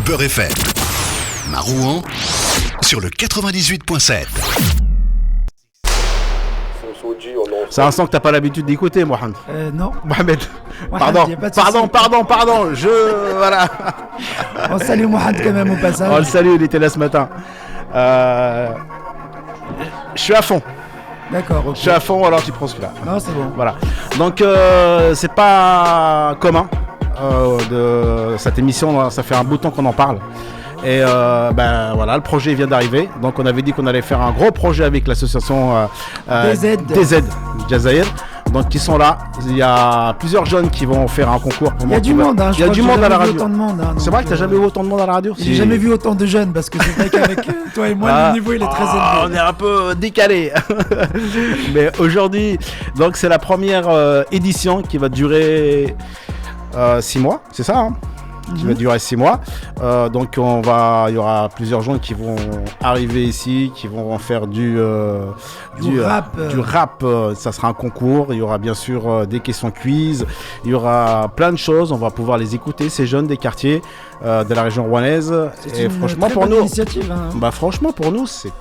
Beurre FM. Marouan sur le 98.7. C'est un son que t'as pas l'habitude d'écouter, Mohamed. Non. Mohamed. Mohamed, Pardon. Voilà. On salue Mohamed quand même au passage. On le salue, il était là ce matin. Je suis à fond. D'accord, ok. Je suis à fond, alors tu prends celui-là. Non, c'est bon. Voilà. Donc, c'est pas commun de cette émission. Ça fait un bout de temps qu'on en parle. Et voilà, le projet vient d'arriver. Donc, on avait dit qu'on allait faire un gros projet avec l'association DZ Jazair. Donc, qui sont là. Il y a plusieurs jeunes qui vont faire un concours. Il y a du monde, hein. Il y a du monde à la radio. C'est vrai que tu t'as jamais vu autant de monde à la radio? J'ai jamais vu autant de jeunes parce que c'est vrai qu'avec toi et moi, le niveau il est très élevé. On est un peu décalé. Mais aujourd'hui, donc c'est la première édition qui va durer 6 mois, c'est ça, hein? Qui va durer 6 mois. Donc il y aura plusieurs gens qui vont arriver ici, qui vont faire du rap. Ça sera un concours. Il y aura bien sûr des questions quiz. Il y aura plein de choses. On va pouvoir les écouter, ces jeunes des quartiers de la région rouennaise. Et franchement pour nous, franchement pour nous c'est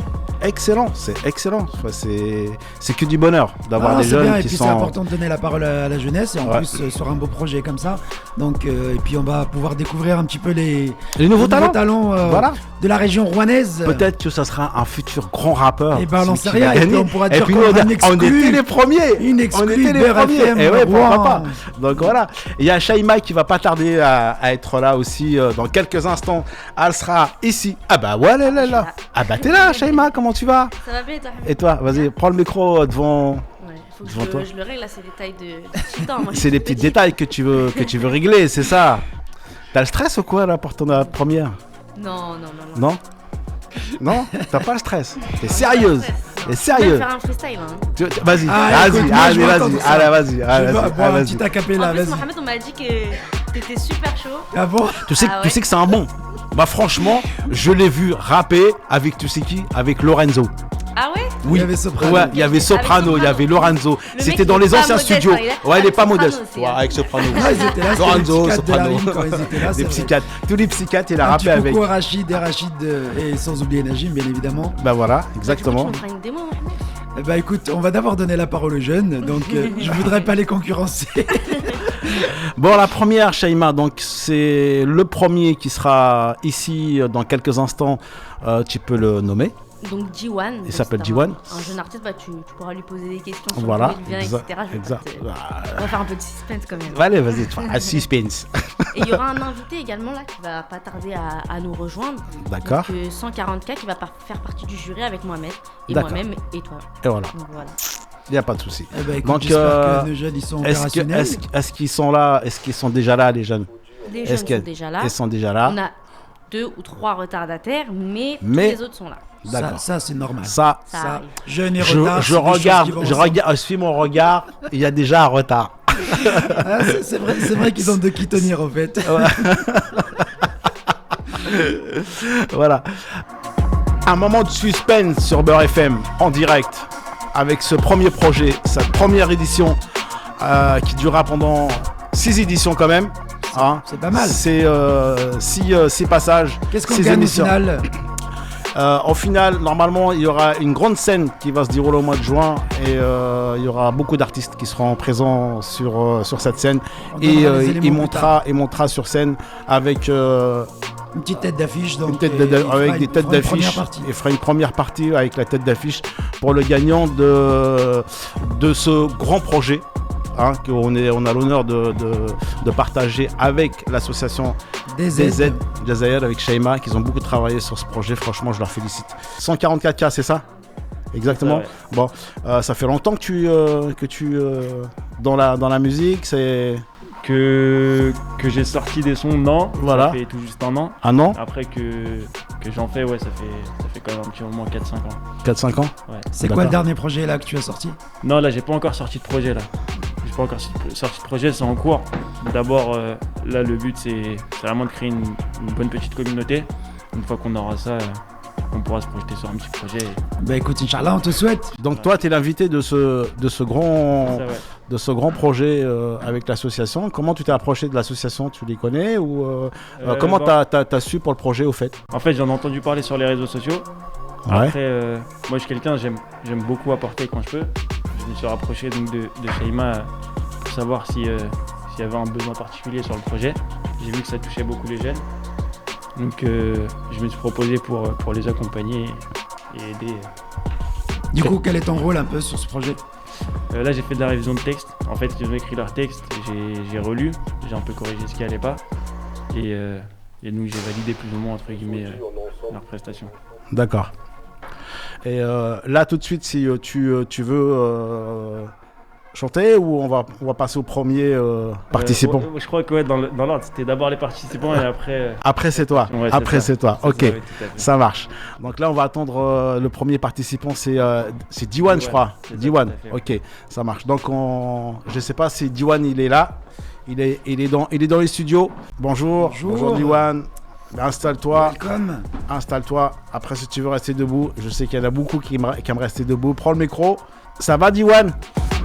excellent. Enfin, c'est que du bonheur d'avoir des jeunes bien. qui et puis sont. C'est important de donner la parole à la jeunesse et en plus sur un beau projet comme ça. Donc et puis on va pouvoir découvrir un petit peu les nouveaux talents de la région rouennaise. Peut-être que ça sera un futur grand rappeur. Et on n'en sait rien. Et puis on pourra dire on était les premiers. Une exclue Beurre FM. Et ouais, pourquoi pas. Donc voilà. Il y a Shaima qui va pas tarder à être là aussi dans quelques instants. Elle sera ici. Ah bah ouais là. Ah bah t'es là, Shaima. Comment tu vas? Ça va bien, toi? Et toi, vas-y, prends le micro devant. Ouais, faut que je le règle là, c'est des détails de petit temps. C'est des petits détails que tu veux régler, c'est ça. T'as le stress ou quoi là pour ton première? Non. Non, t'as pas le stress. T'es sérieuse. T'es sérieux. Je vais faire un freestyle. Hein. Vas-y. Vas-y. Un petit acapella, en plus, vas-y. Mohamed, on m'a dit que t'étais super chaud. Ah bon? Tu sais que c'est un bon. Bah franchement, je l'ai vu rapper avec tu sais qui? Avec Lorenzo. Ah ouais? Oui, il y avait Soprano, il y avait Lorenzo. C'était dans les anciens studios. Ouais, il est pas modeste. Ouais, avec Soprano. Ils étaient là, Lorenzo, Soprano. Les psychiatres. Tous les psychiatres, il a rappé avec. Coucou Rachid et sans oublier Najim, bien évidemment. Bah voilà, exactement. Tu me feras une démo, Mohamed? Bah écoute, on va d'abord donner la parole aux jeunes, donc je voudrais pas les concurrencer. Bon, la première, Shaima, donc c'est le premier qui sera ici dans quelques instants. Tu peux le nommer. Donc G1. Il s'appelle G1. Un jeune artiste, tu pourras lui poser des questions sur voilà, d'où il vient, etc. On va faire un peu de suspense quand même. Allez, vas-y, tu fais un suspense. Et il y aura un invité également là qui va pas tarder à nous rejoindre. D'accord. Donc 140K qui va faire partie du jury avec Mohamed et moi-même et toi. Et voilà. Donc, voilà. Il n'y a pas de souci. Écoute, donc, j'espère que nos jeunes ils sont opérationnels. Est-ce qu'ils sont là? Est-ce qu'ils sont déjà là, les jeunes? Les jeunes sont déjà là. Ils sont déjà là. On a 2 ou 3 retardataires, mais tous les autres sont là. D'accord. Ça c'est normal. Ça jeune et retard. Je suis mon regard. Il y a déjà un retard. C'est vrai qu'ils ont de qui tenir en fait. Voilà. Un moment de suspense sur Beurre FM en direct avec ce premier projet, cette première édition qui durera pendant 6 éditions quand même. C'est pas mal. C'est 6 passages. Qu'est-ce qu'on gagne au final? Au final, normalement, il y aura une grande scène qui va se dérouler au mois de juin et il y aura beaucoup d'artistes qui seront présents sur cette scène et il montera sur scène avec une petite tête d'affiche, donc avec des têtes d'affiche. Il fera une première partie avec la tête d'affiche pour le gagnant de ce grand projet. Qu'on a l'honneur de partager avec l'association DZ Jazair avec Shaima, qui ont beaucoup travaillé sur ce projet. Franchement, je leur félicite. 144K, c'est ça? Exactement. Ouais. Bon, ça fait longtemps que tu dans la musique, c'est que j'ai sorti des sons, non. Voilà. Ça fait tout juste un an. Un an. Après que j'en fais, ouais, ça fait quand même un petit moment, 4-5 ans. 4-5 ans. Ouais. C'est quoi le dernier projet là que tu as sorti? Non, là, j'ai pas encore sorti de projet là. J'ai pas encore sorti de projet, c'est en cours. D'abord, là, le but c'est vraiment de créer une bonne petite communauté. Une fois qu'on aura ça, qu'on pourra se projeter sur un petit projet. Bah écoute, Inch'Allah, on te souhaite. Donc toi, tu es l'invité de ce grand projet avec l'association. Comment tu t'es approché de l'association? Tu les connais ou comment t'as su pour le projet au fait? En fait, j'en ai entendu parler sur les réseaux sociaux. Ouais. Après, moi je suis quelqu'un, j'aime beaucoup apporter quand je peux. Je me suis rapproché donc de Shaima pour savoir s'il y avait un besoin particulier sur le projet. J'ai vu que ça touchait beaucoup les jeunes. Donc je me suis proposé pour les accompagner et aider. Du coup, quel est ton rôle un peu sur ce projet? Là j'ai fait de la révision de texte. En fait, ils ont écrit leur texte, j'ai relu, j'ai un peu corrigé ce qui allait pas. Et donc j'ai validé plus ou moins entre guillemets leur prestation. D'accord. Et là tout de suite, si tu veux chanter ou on va passer au premier participant? Je crois que dans l'ordre, c'était d'abord les participants et après... Après c'est toi. Ouais, après c'est toi. Ok, ça, oui, ça marche. Donc là on va attendre le premier participant, c'est Diwan, je crois. Diwan. Ok, ça marche. Donc je sais pas si Diwan il est là. Il est dans les studios. Bonjour Diwan. Installe-toi. Welcome. Installe-toi. Après, si tu veux rester debout, je sais qu'il y en a beaucoup qui aiment rester debout. Prends le micro. Ça va, Diwan?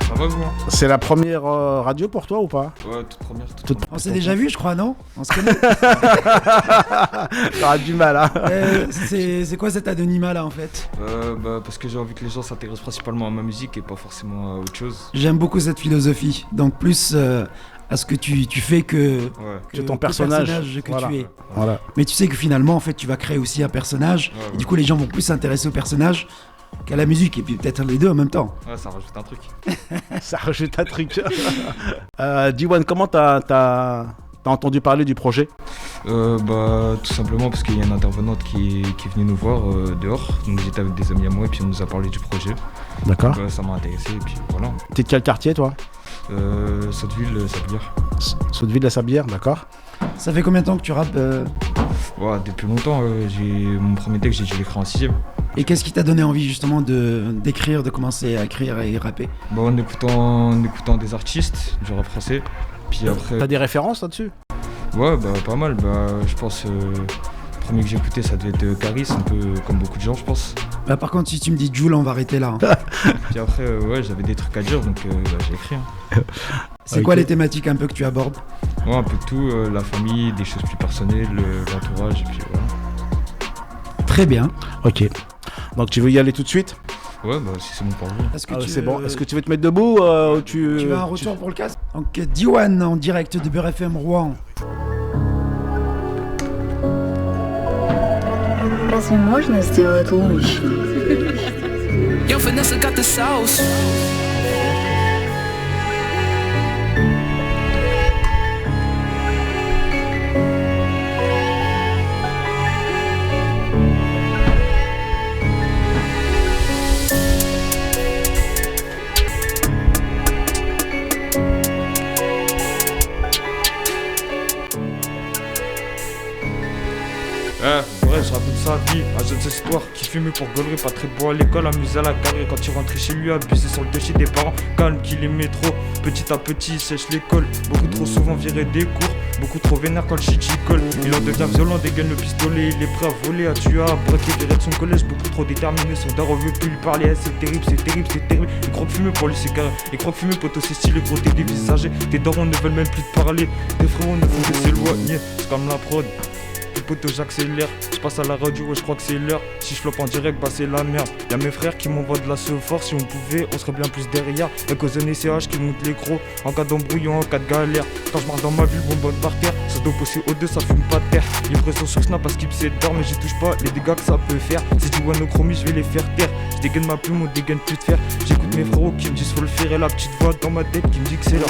Ça va, vous? C'est la première radio pour toi ou pas? Ouais, toute première. On s'est déjà vu, je crois, non? On se connaît. T'auras du mal, hein. C'est quoi cet anonymat là en fait? Parce que j'ai envie que les gens s'intéressent principalement à ma musique et pas forcément à autre chose. J'aime beaucoup cette philosophie. Donc plus à ce que tu fais que ton personnage que voilà. tu es. Voilà. Mais tu sais que finalement, en fait, tu vas créer aussi un personnage. Ouais. Et du coup, les gens vont plus s'intéresser au personnage qu'à la musique. Et puis peut-être les deux en même temps. Ouais, ça rajoute un truc. Ça rajoute un truc. Diwan, comment t'as entendu parler du projet? Tout simplement parce qu'il y a une intervenante qui est venue nous voir dehors. Donc j'étais avec des amis à moi et puis on nous a parlé du projet. D'accord. Donc, ça m'a intéressé et puis voilà. T'es de quel quartier, toi? Sotteville, Sablière. Sotteville, la Sablière, d'accord. Ça fait combien de temps que tu rappes Ouais, depuis longtemps. Mon premier texte, j'ai écrit en 6ème. Et qu'est-ce qui t'a donné envie justement d'écrire, de commencer à écrire et rapper? En écoutant des artistes du rap français. Puis après... T'as des références là-dessus? Ouais, pas mal. Je pense... Le premier que j'ai écouté, ça devait être Caris, un peu comme beaucoup de gens, je pense. Par contre, si tu me dis Jul, on va arrêter là. Puis après, j'avais des trucs à dire, donc j'ai écrit. C'est quoi les thématiques un peu que tu abordes? Ouais, un peu de tout, la famille, des choses plus personnelles, l'entourage, et puis voilà. Très bien. Ok. Donc tu veux y aller tout de suite? Ouais, si c'est bon pour vous. C'est bon. Est-ce que tu veux te mettre debout ou tu veux un retour pour le casque? Donc Diwan en direct de Beurre FM Rouen. Разве можно сделать лучше? Yo, Vanessa got the sauce. Je raconte sa vie, un jeune histoire qui fumait pour gaulerie, pas très beau à l'école, amusé à la carrière quand il rentrait chez lui, abusé sur le dossier des parents, calme qu'il aimait trop, petit à petit il sèche l'école, beaucoup trop souvent viré des cours, beaucoup trop vénère quand le shit y colle, il en devient violent, dégaine le pistolet, il est prêt à voler, à tuer, à braquer des raids de son collège, beaucoup trop déterminé, son daron veut plus lui parler, c'est terrible, il croit que fumer pour lui c'est carré, il croit que fumer poteau c'est stylé, gros t'es dévisagé, tes darons ne veulent même plus te parler, tes frérots ne font que s'éloigner, c'est comme la prod. Poteau j'accélère, je passe à la radio, ouais je crois que c'est l'heure. Si je floppe en direct, bah c'est la merde. Y'a mes frères qui m'envoient de la force, si on pouvait, on serait bien plus derrière. Y'a cause de CH qui monte les crocs, en cas d'embrouillon, en cas de galère. Quand je marche dans ma ville, bonbonne par terre, ça doit pousser au 2, ça fume pas de terre. Livraison sur Snap parce qu'il c'est d'or, mais j'y touche pas les dégâts que ça peut faire. Si tu vois nos chromis, je vais les faire taire. Je dégaine ma plume, on dégaine plus de fer. J'écoute mes frérots qui me disent faut le faire et la petite voix dans ma tête qui me dit que c'est là.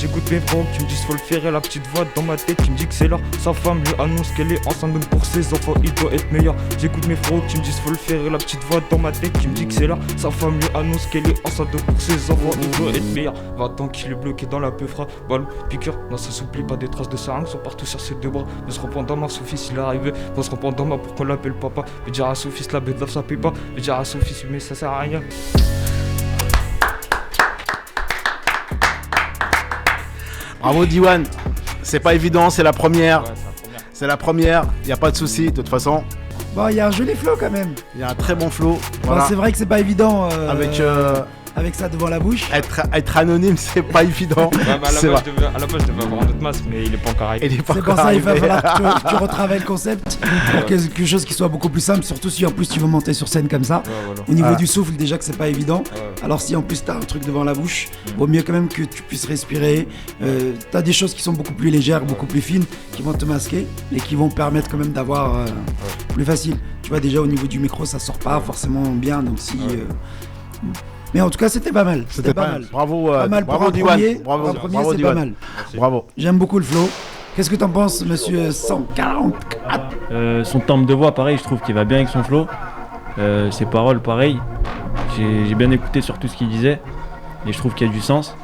J'écoute mes frérots qui me disent faut le faire et la petite voix dans ma tête qui me dit que c'est là. Sa femme lui annonce qu'elle est enceinte donc pour ses enfants il doit être meilleur. J'écoute mes frérots qui me disent faut le faire et la petite voix dans ma tête qui me dit que c'est là. Sa femme lui annonce qu'elle est enceinte donc pour ses enfants il doit être meilleur. Va-t'en qu'il est bloqué dans la peufra. Ballon, piqueur, non ça s'oublie pas des traces de seringue sont partout sur ses deux bras. Ne se reprend dans ma Sophie s'il est arrivé. Va se reprendre dans ma pour qu'on l'appelle papa. Vais dire à Sophie la bête lave ça paye pas. Vais dire à Sophie mais ça sert à rien. Bravo Diwan, c'est pas évident, c'est la première. Ouais, c'est la première. C'est la première, y a pas de souci, de toute façon, Bon, il y a un joli flow quand même. Il y a un très bon flow. Bon, c'est vrai que c'est pas évident avec ça devant la bouche. Être anonyme, c'est pas évident. Ouais, à la base, je devais avoir un autre masque, mais il est pas encore arrivé. C'est pour ça qu'il va falloir que tu retravailles le concept pour quelque chose qui soit beaucoup plus simple, surtout si en plus tu veux monter sur scène comme ça. Voilà. Au niveau du souffle, déjà que c'est pas évident. Alors si en plus t'as un truc devant la bouche, vaut mieux quand même que tu puisses respirer. T'as des choses qui sont beaucoup plus légères, beaucoup plus fines, qui vont te masquer et qui vont permettre quand même d'avoir plus facile. Tu vois, déjà au niveau du micro, ça sort pas forcément bien, donc si. Mais en tout cas, c'était pas mal. C'était pas mal. Bravo, pas mal bravo pour un Diwan. premier. Bravo, c'est Diwan. pas mal. Bravo. J'aime beaucoup le flow. Qu'est-ce que t'en penses, monsieur 144 Son timbre de voix, pareil, je trouve qu'il va bien avec son flow. Ses paroles, pareil. J'ai bien écouté sur tout ce qu'il disait. Et je trouve qu'il y a du sens.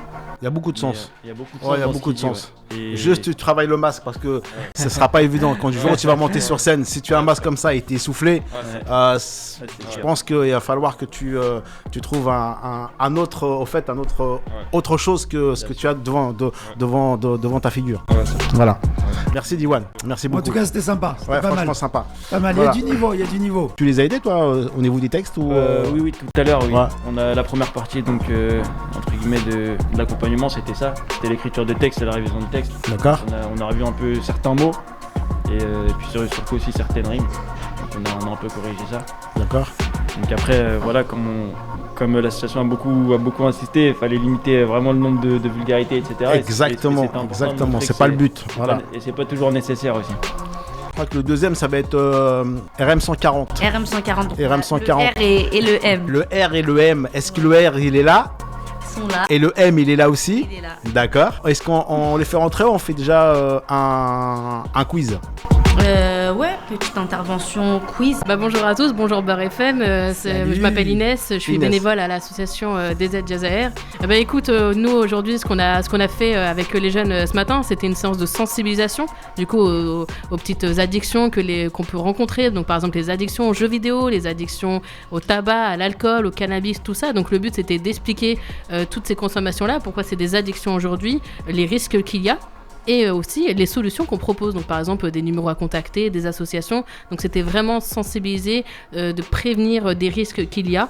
Il y a beaucoup de sens. Il y a beaucoup de sens. Il y a beaucoup de sens. Et... Juste, tu travailles le masque parce que ce sera pas évident. Quand du jour où tu vas monter sur scène, si tu as un masque comme ça et t'es essoufflé, je pense qu'il va falloir que tu trouves un autre, autre chose que ce que tu as devant ta figure. Voilà. Merci Diwan. Merci beaucoup. En tout cas, c'était sympa. Ouais, pas franchement mal. sympa. Pas mal. Voilà. Il y a du niveau. Tu les as aidés toi au niveau des textes ou Oui, tout à l'heure, oui. Ouais. On a la première partie, donc entre guillemets de l'accompagnement, c'était ça. C'était l'écriture de texte et la révision de texte. D'accord. On a revu un peu certains mots et puis surtout aussi certaines rimes. Donc on a un peu corrigé ça. D'accord. Donc après, voilà, comme la situation a beaucoup insisté, il fallait limiter vraiment le nombre de vulgarités, etc. Exactement, exactement. C'est pas le but. Voilà. Et c'est pas toujours nécessaire aussi. Je crois que le deuxième, ça va être RM140. RM140. RM140. Le R et le M. Le R et le M. Est-ce que le R, il est là? Sont là. Et le M, il est là aussi? Il est là. D'accord. Est-ce qu'on les fait rentrer ou on fait déjà un quiz? Ouais, petite intervention quiz. Bonjour à tous, bonjour Beurre FM, je m'appelle Inès, je suis bénévole à l'association DZ Jazair. Écoute, nous aujourd'hui ce qu'on a fait avec les jeunes ce matin, c'était une séance de sensibilisation du coup aux petites addictions qu'on peut rencontrer, donc par exemple les addictions aux jeux vidéo, les addictions au tabac, à l'alcool, au cannabis, tout ça. Donc le but c'était d'expliquer toutes ces consommations-là, pourquoi c'est des addictions aujourd'hui, les risques qu'il y a. Et aussi les solutions qu'on propose, donc par exemple des numéros à contacter, des associations. Donc c'était vraiment sensibiliser, de prévenir des risques qu'il y a.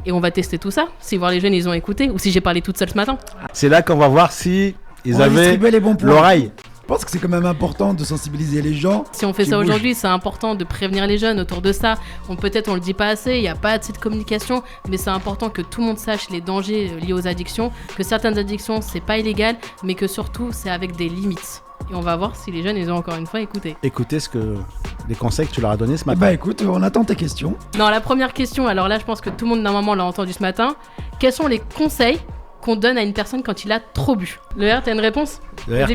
Et on va tester tout ça, si voir les jeunes ils ont écouté, ou si j'ai parlé toute seule ce matin. C'est là qu'on va voir si ils avaient les bons points. l'oreille. Je pense que c'est quand même important de sensibiliser les gens. Si on fait ça aujourd'hui, c'est important de prévenir les jeunes autour de ça. Peut-être on le dit pas assez, il n'y a pas assez de communication, mais c'est important que tout le monde sache les dangers liés aux addictions, que certaines addictions c'est pas illégal, mais que surtout c'est avec des limites. Et on va voir si les jeunes ils ont encore une fois écouté. Écoutez les conseils que tu leur as donnés ce matin. Écoute, on attend tes questions. Non, la première question, alors là je pense que tout le monde normalement l'a entendu ce matin. Quels sont les conseils qu'on donne à une personne quand il a trop bu? Le R, t'as une réponse? Le R,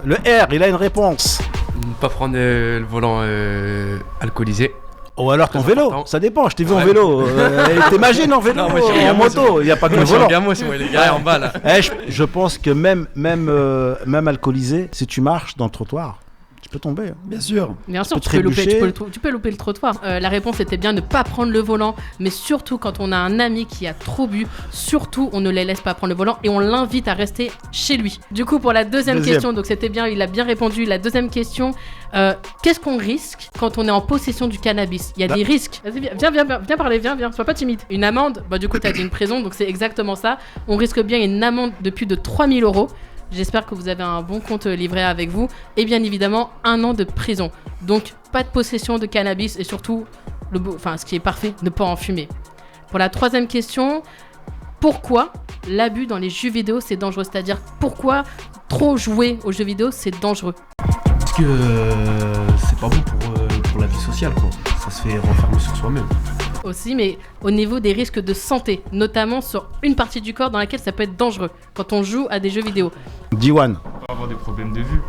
Le R, il a une réponse. Ne pas prendre le volant alcoolisé. Ou alors ton vélo, ça dépend, je t'ai vu en vélo. T'imagines en vélo, en moto, il n'y a pas que le volant. Moi, c'est moi, les gars en bas là. Je pense que même alcoolisé, si tu marches dans le trottoir, tu peux tomber. Bien sûr, tu peux louper le trottoir. La réponse était bien ne pas prendre le volant, mais surtout quand on a un ami qui a trop bu, surtout on ne les laisse pas prendre le volant et on l'invite à rester chez lui. Du coup pour la deuxième question, donc c'était bien, il a bien répondu. La deuxième question, qu'est-ce qu'on risque quand on est en possession du cannabis? Il y a des risques. Vas-y, viens parler, viens, sois pas timide. Une amende, du coup t'as dit une prison, donc c'est exactement ça. On risque bien une amende de plus de 3 000 €. J'espère que vous avez un bon compte livret avec vous. Et bien évidemment, 1 an de prison. Donc, pas de possession de cannabis et surtout, ce qui est parfait, ne pas en fumer. Pour la troisième question, pourquoi l'abus dans les jeux vidéo, c'est dangereux? C'est-à-dire, pourquoi trop jouer aux jeux vidéo, c'est dangereux? Parce que c'est pas bon pour la vie sociale, quoi. Ça se fait renfermer sur soi-même. Aussi, mais au niveau des risques de santé, notamment sur une partie du corps dans laquelle ça peut être dangereux quand on joue à des jeux vidéo. Diwan. On peut avoir des problèmes de vue.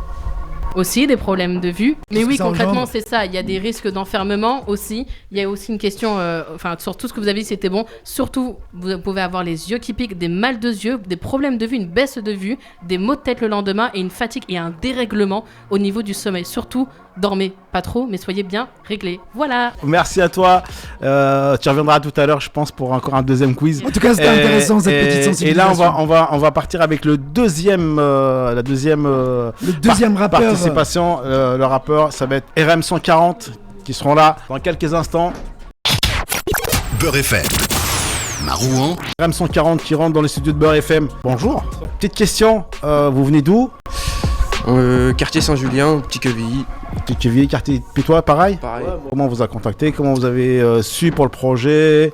Aussi des problèmes de vue. Mais oui, concrètement, engendre. c'est ça. Il y a des risques d'enfermement aussi. Il y a aussi une question, sur tout ce que vous avez dit, c'était bon. Surtout, vous pouvez avoir les yeux qui piquent, des mal de yeux, des problèmes de vue, une baisse de vue, des maux de tête le lendemain et une fatigue et un dérèglement au niveau du sommeil. Surtout, dormez pas trop, mais soyez bien réglés. Voilà. Merci à toi. Tu reviendras tout à l'heure, je pense, pour encore un deuxième quiz. En tout cas, c'était intéressant cette petite sensibilisation. Et là, on va partir avec le deuxième rappeur. Participation. Le rappeur, ça va être RM140 qui seront là dans quelques instants. Beurre FM. Marouan. Ram 140 qui rentre dans les studios de Beurre FM. Bonjour. Petite question, vous venez d'où? Quartier Saint-Julien, Petit Quevilly. Petit Quevilly, quartier Putois, pareil. Pareil. Comment on vous a contacté? Comment vous avez su pour le projet?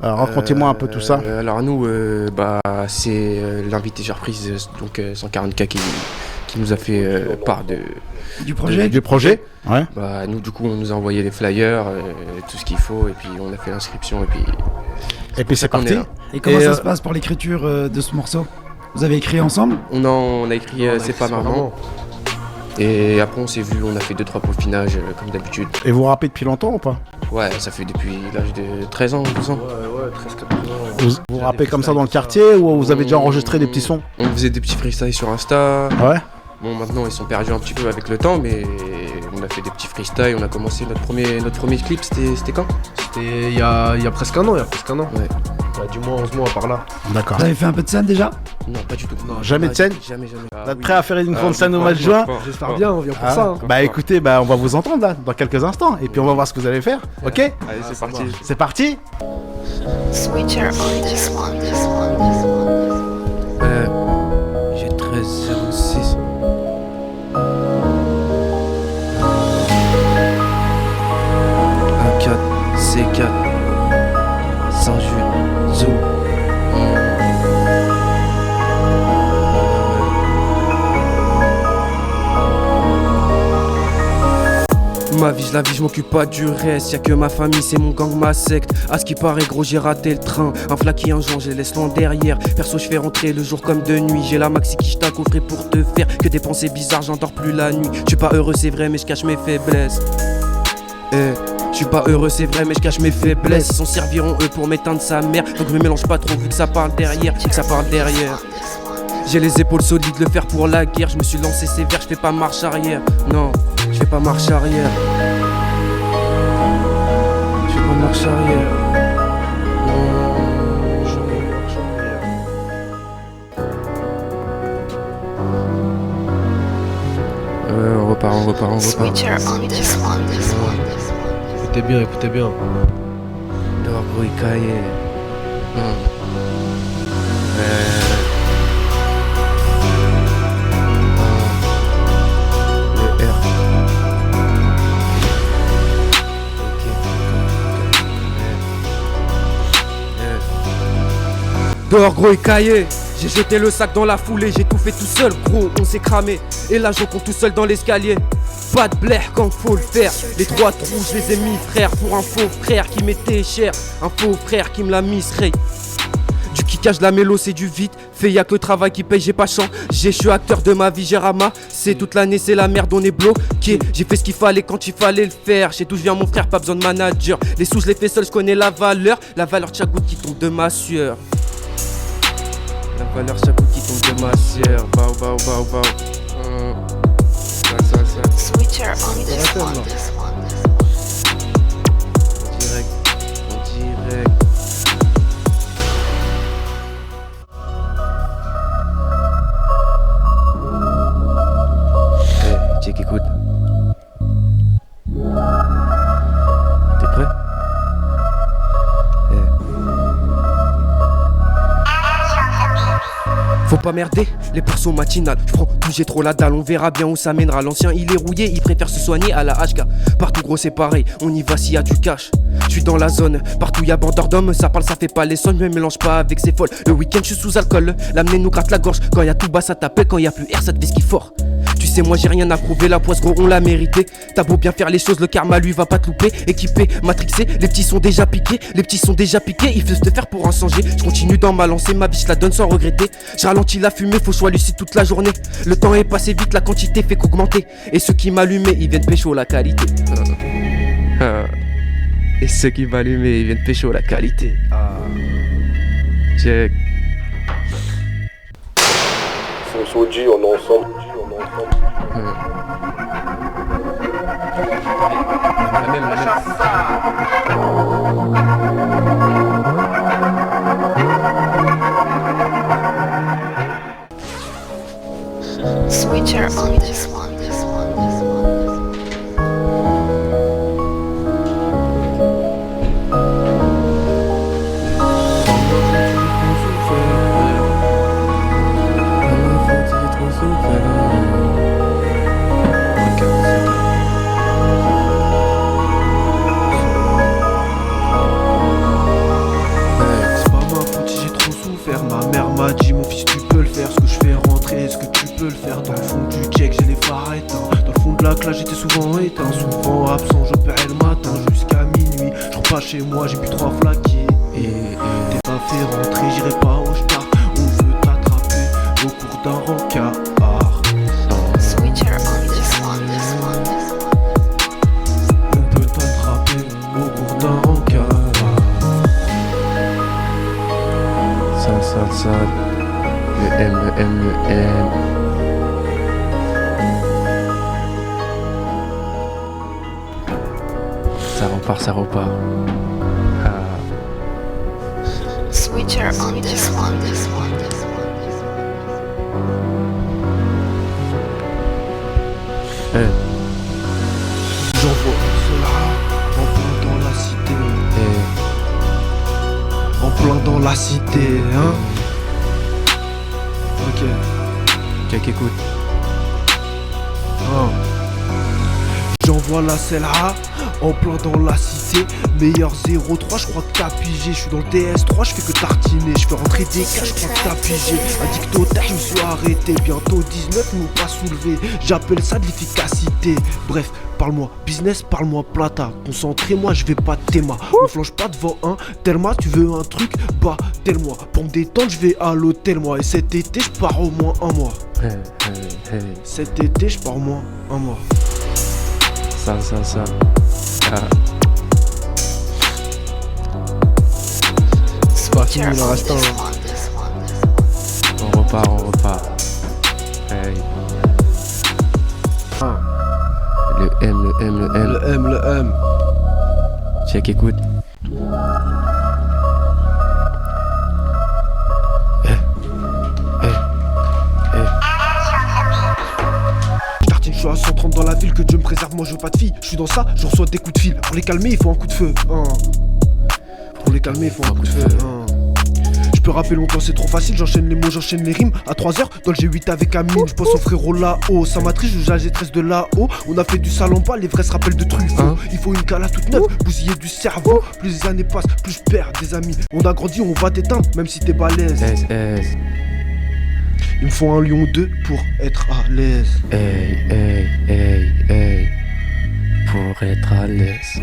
Racontez-moi un peu tout ça. Alors nous, c'est l'invité surprise, donc 140K qui nous a fait part du projet. Du projet. Ouais. Nous, du coup, on nous a envoyé les flyers, tout ce qu'il faut, et puis on a fait l'inscription, et puis c'est parti. Et comment ça se passe pour l'écriture de ce morceau? Vous avez écrit ensemble? On a écrit C'est pas maman. Et après on s'est vu, on a fait 2-3 peaufinages comme d'habitude. Et vous rappez depuis longtemps ou pas? Ouais, ça fait depuis l'âge de 13 ans, 12 ans. Ouais, 13-14 ans. Vous rappez comme ça dans le quartier ou vous avez déjà enregistré des petits sons? On faisait des petits freestyles sur Insta. Ouais. Bon, maintenant ils sont perdus un petit peu avec le temps, mais on a fait des petits freestyles. On a commencé notre premier clip, c'était quand? C'était il y a presque un an. Ouais. Du moins 11 mois par là. D'accord. Vous avez fait un peu de scène déjà? Non, pas du tout. Non, jamais de scène? Jamais. Vous êtes prêt à faire une grande scène au mois de juin? J'espère bien, on vient pour ça. Écoutez, on va vous entendre là dans quelques instants et puis on va voir ce que vous allez faire. Ok? Allez, c'est parti. C'est parti. Switcher on this one. J'ai 13,06. C4 Saint-Jules Zoo. Ma vie, je la vis, je m'occupe pas du reste. Y'a que ma famille, c'est mon gang, ma secte. À ce qui paraît, gros, j'ai raté le train. Un flaky, un jour, je les laisse loin derrière. Perso, je fais rentrer le jour comme de nuit. J'ai la maxi qui je coffré pour te faire que des pensées bizarres, j'endors plus la nuit. Je suis pas heureux, c'est vrai, mais je cache mes faiblesses. Je suis pas heureux, c'est vrai, mais je cache mes faiblesses. S'en serviront eux pour m'éteindre sa mère. Donc je me mélange pas trop vu que ça parle derrière. J'ai les épaules solides, le fer pour la guerre. Je me suis lancé sévère, je fais pas marche arrière. Non, je fais pas marche arrière. Je fais pas marche arrière. Non, je fais pas marche arrière. On repart. Switcher on this one. Écoutez bien. Dehors, gros, cahier. Le R. Dehors, gros, et cahier. J'ai jeté le sac dans la foulée, j'ai tout fait tout seul, gros, on s'est cramé. Et là, je compte tout seul dans l'escalier. Pas de blaire quand faut le faire. Les 3 trous, je les ai mis, frère, pour un faux frère qui m'était cher. Un faux frère qui me l'a mis, du kickage, la mélo, c'est du vite. Fait, y'a que le travail qui paye, j'ai pas chance. Je suis acteur de ma vie, j'ai ramassé toute l'année, c'est la merde, on est bloqué. J'ai fait ce qu'il fallait quand il fallait le faire. Chez d'où je viens, mon frère, pas besoin de manager. Les sous, je les fais seul, je connais la valeur. La valeur de chaque goutte qui tombe de ma sueur. La valeur chaque goutte qui tombe de ma sueur. Bao. Switcher on this one. En direct. Check, écoute. T'es prêt? Faut pas merder, les persos matinales. J'prends tout, j'ai trop la dalle, on verra bien où ça mènera. L'ancien il est rouillé, il préfère se soigner à la HK. Partout gros c'est pareil, on y va s'il y a du cash. J'suis dans la zone, partout y'a bandeur d'hommes. Ça parle, ça fait pas les sons, me mélange pas avec ces folles. Le week-end j'suis sous alcool, l'amener nous gratte la gorge. Quand y'a tout bas ça t'appelle, quand y'a plus air ça te fait ce qu'il fort. Tu sais moi j'ai rien à prouver, la poisse gros on l'a mérité. T'as beau bien faire les choses, le karma lui va pas te louper. Équipé, matrixé, les petits sont déjà piqués. Ils veulent te faire pour en changer. Je continue dans ma lancée, ma vie je la donne sans regretter. Je ralentis la fumée, faut choix lucide toute la journée. Le temps est passé vite, la quantité fait qu'augmenter. Et ceux qui m'allumaient, ils viennent pécho la qualité. Et ceux qui m'allumaient, ils viennent pécho la qualité. Check. Fonce OG, on est ensemble. Switcher on this one. souvent éteint, souvent absent. J'opérais le matin jusqu'à minuit. Je rentre pas chez moi, j'ai bu 3 flaquets. Et t'es pas fait rentrer, j'irai pas au star. On veut t'attraper au cours d'un rencard. Switcher on this one. On peut t'attraper au cours d'un rencard. Sale. Le M. Ça repart. Switcher on this one. J'envoie cela en plein dans la cité. En plein dans la cité, hein. Ok. Check, écoute. J'envoie la celle-là en plein dans la cité. Meilleur 0-3, je crois que t'as pigé. Je suis dans le DS3, je fais que tartiner. Je fais rentrer des cas, je crois que t'as pigé. Addict au tard, je me suis arrêté. Bientôt 19, ils m'ont pas soulevé. J'appelle ça de l'efficacité. Bref, parle-moi business, parle-moi plata. Concentrez-moi, je vais pas t'aimer. On flanche pas devant un Telma, tu veux un truc? Bah, tel-moi. Pour me détendre, je vais à l'hôtel, moi. Et cet été, je pars au moins un mois. Cet été, je pars au moins un mois. Ça. C'est pas fini, il en reste un. On repart. Hey. Le M. Check, écoute. Je suis à 130 dans la ville, que Dieu me préserve, moi je veux pas de filles. Je suis dans ça, je reçois des coups de fil. Pour les calmer, il faut un coup de feu. Pour les calmer, il faut un coup de feu. Je peux rapper longtemps, c'est trop facile. J'enchaîne les mots, j'enchaîne les rimes. À 3h, dans le G8 avec Amine. Je pense au frérot là-haut. Ça matrice, je joue à G13 de là-haut. On a fait du sale en bas, les vrais se rappellent de Truffaut. Il faut une cala toute neuve, bousiller du cerveau. Plus les années passent, plus je perds des amis. On a grandi, on va t'éteindre, même si t'es balèze. Il me faut un lion 2 pour être à l'aise. Hey. Pour être à l'aise.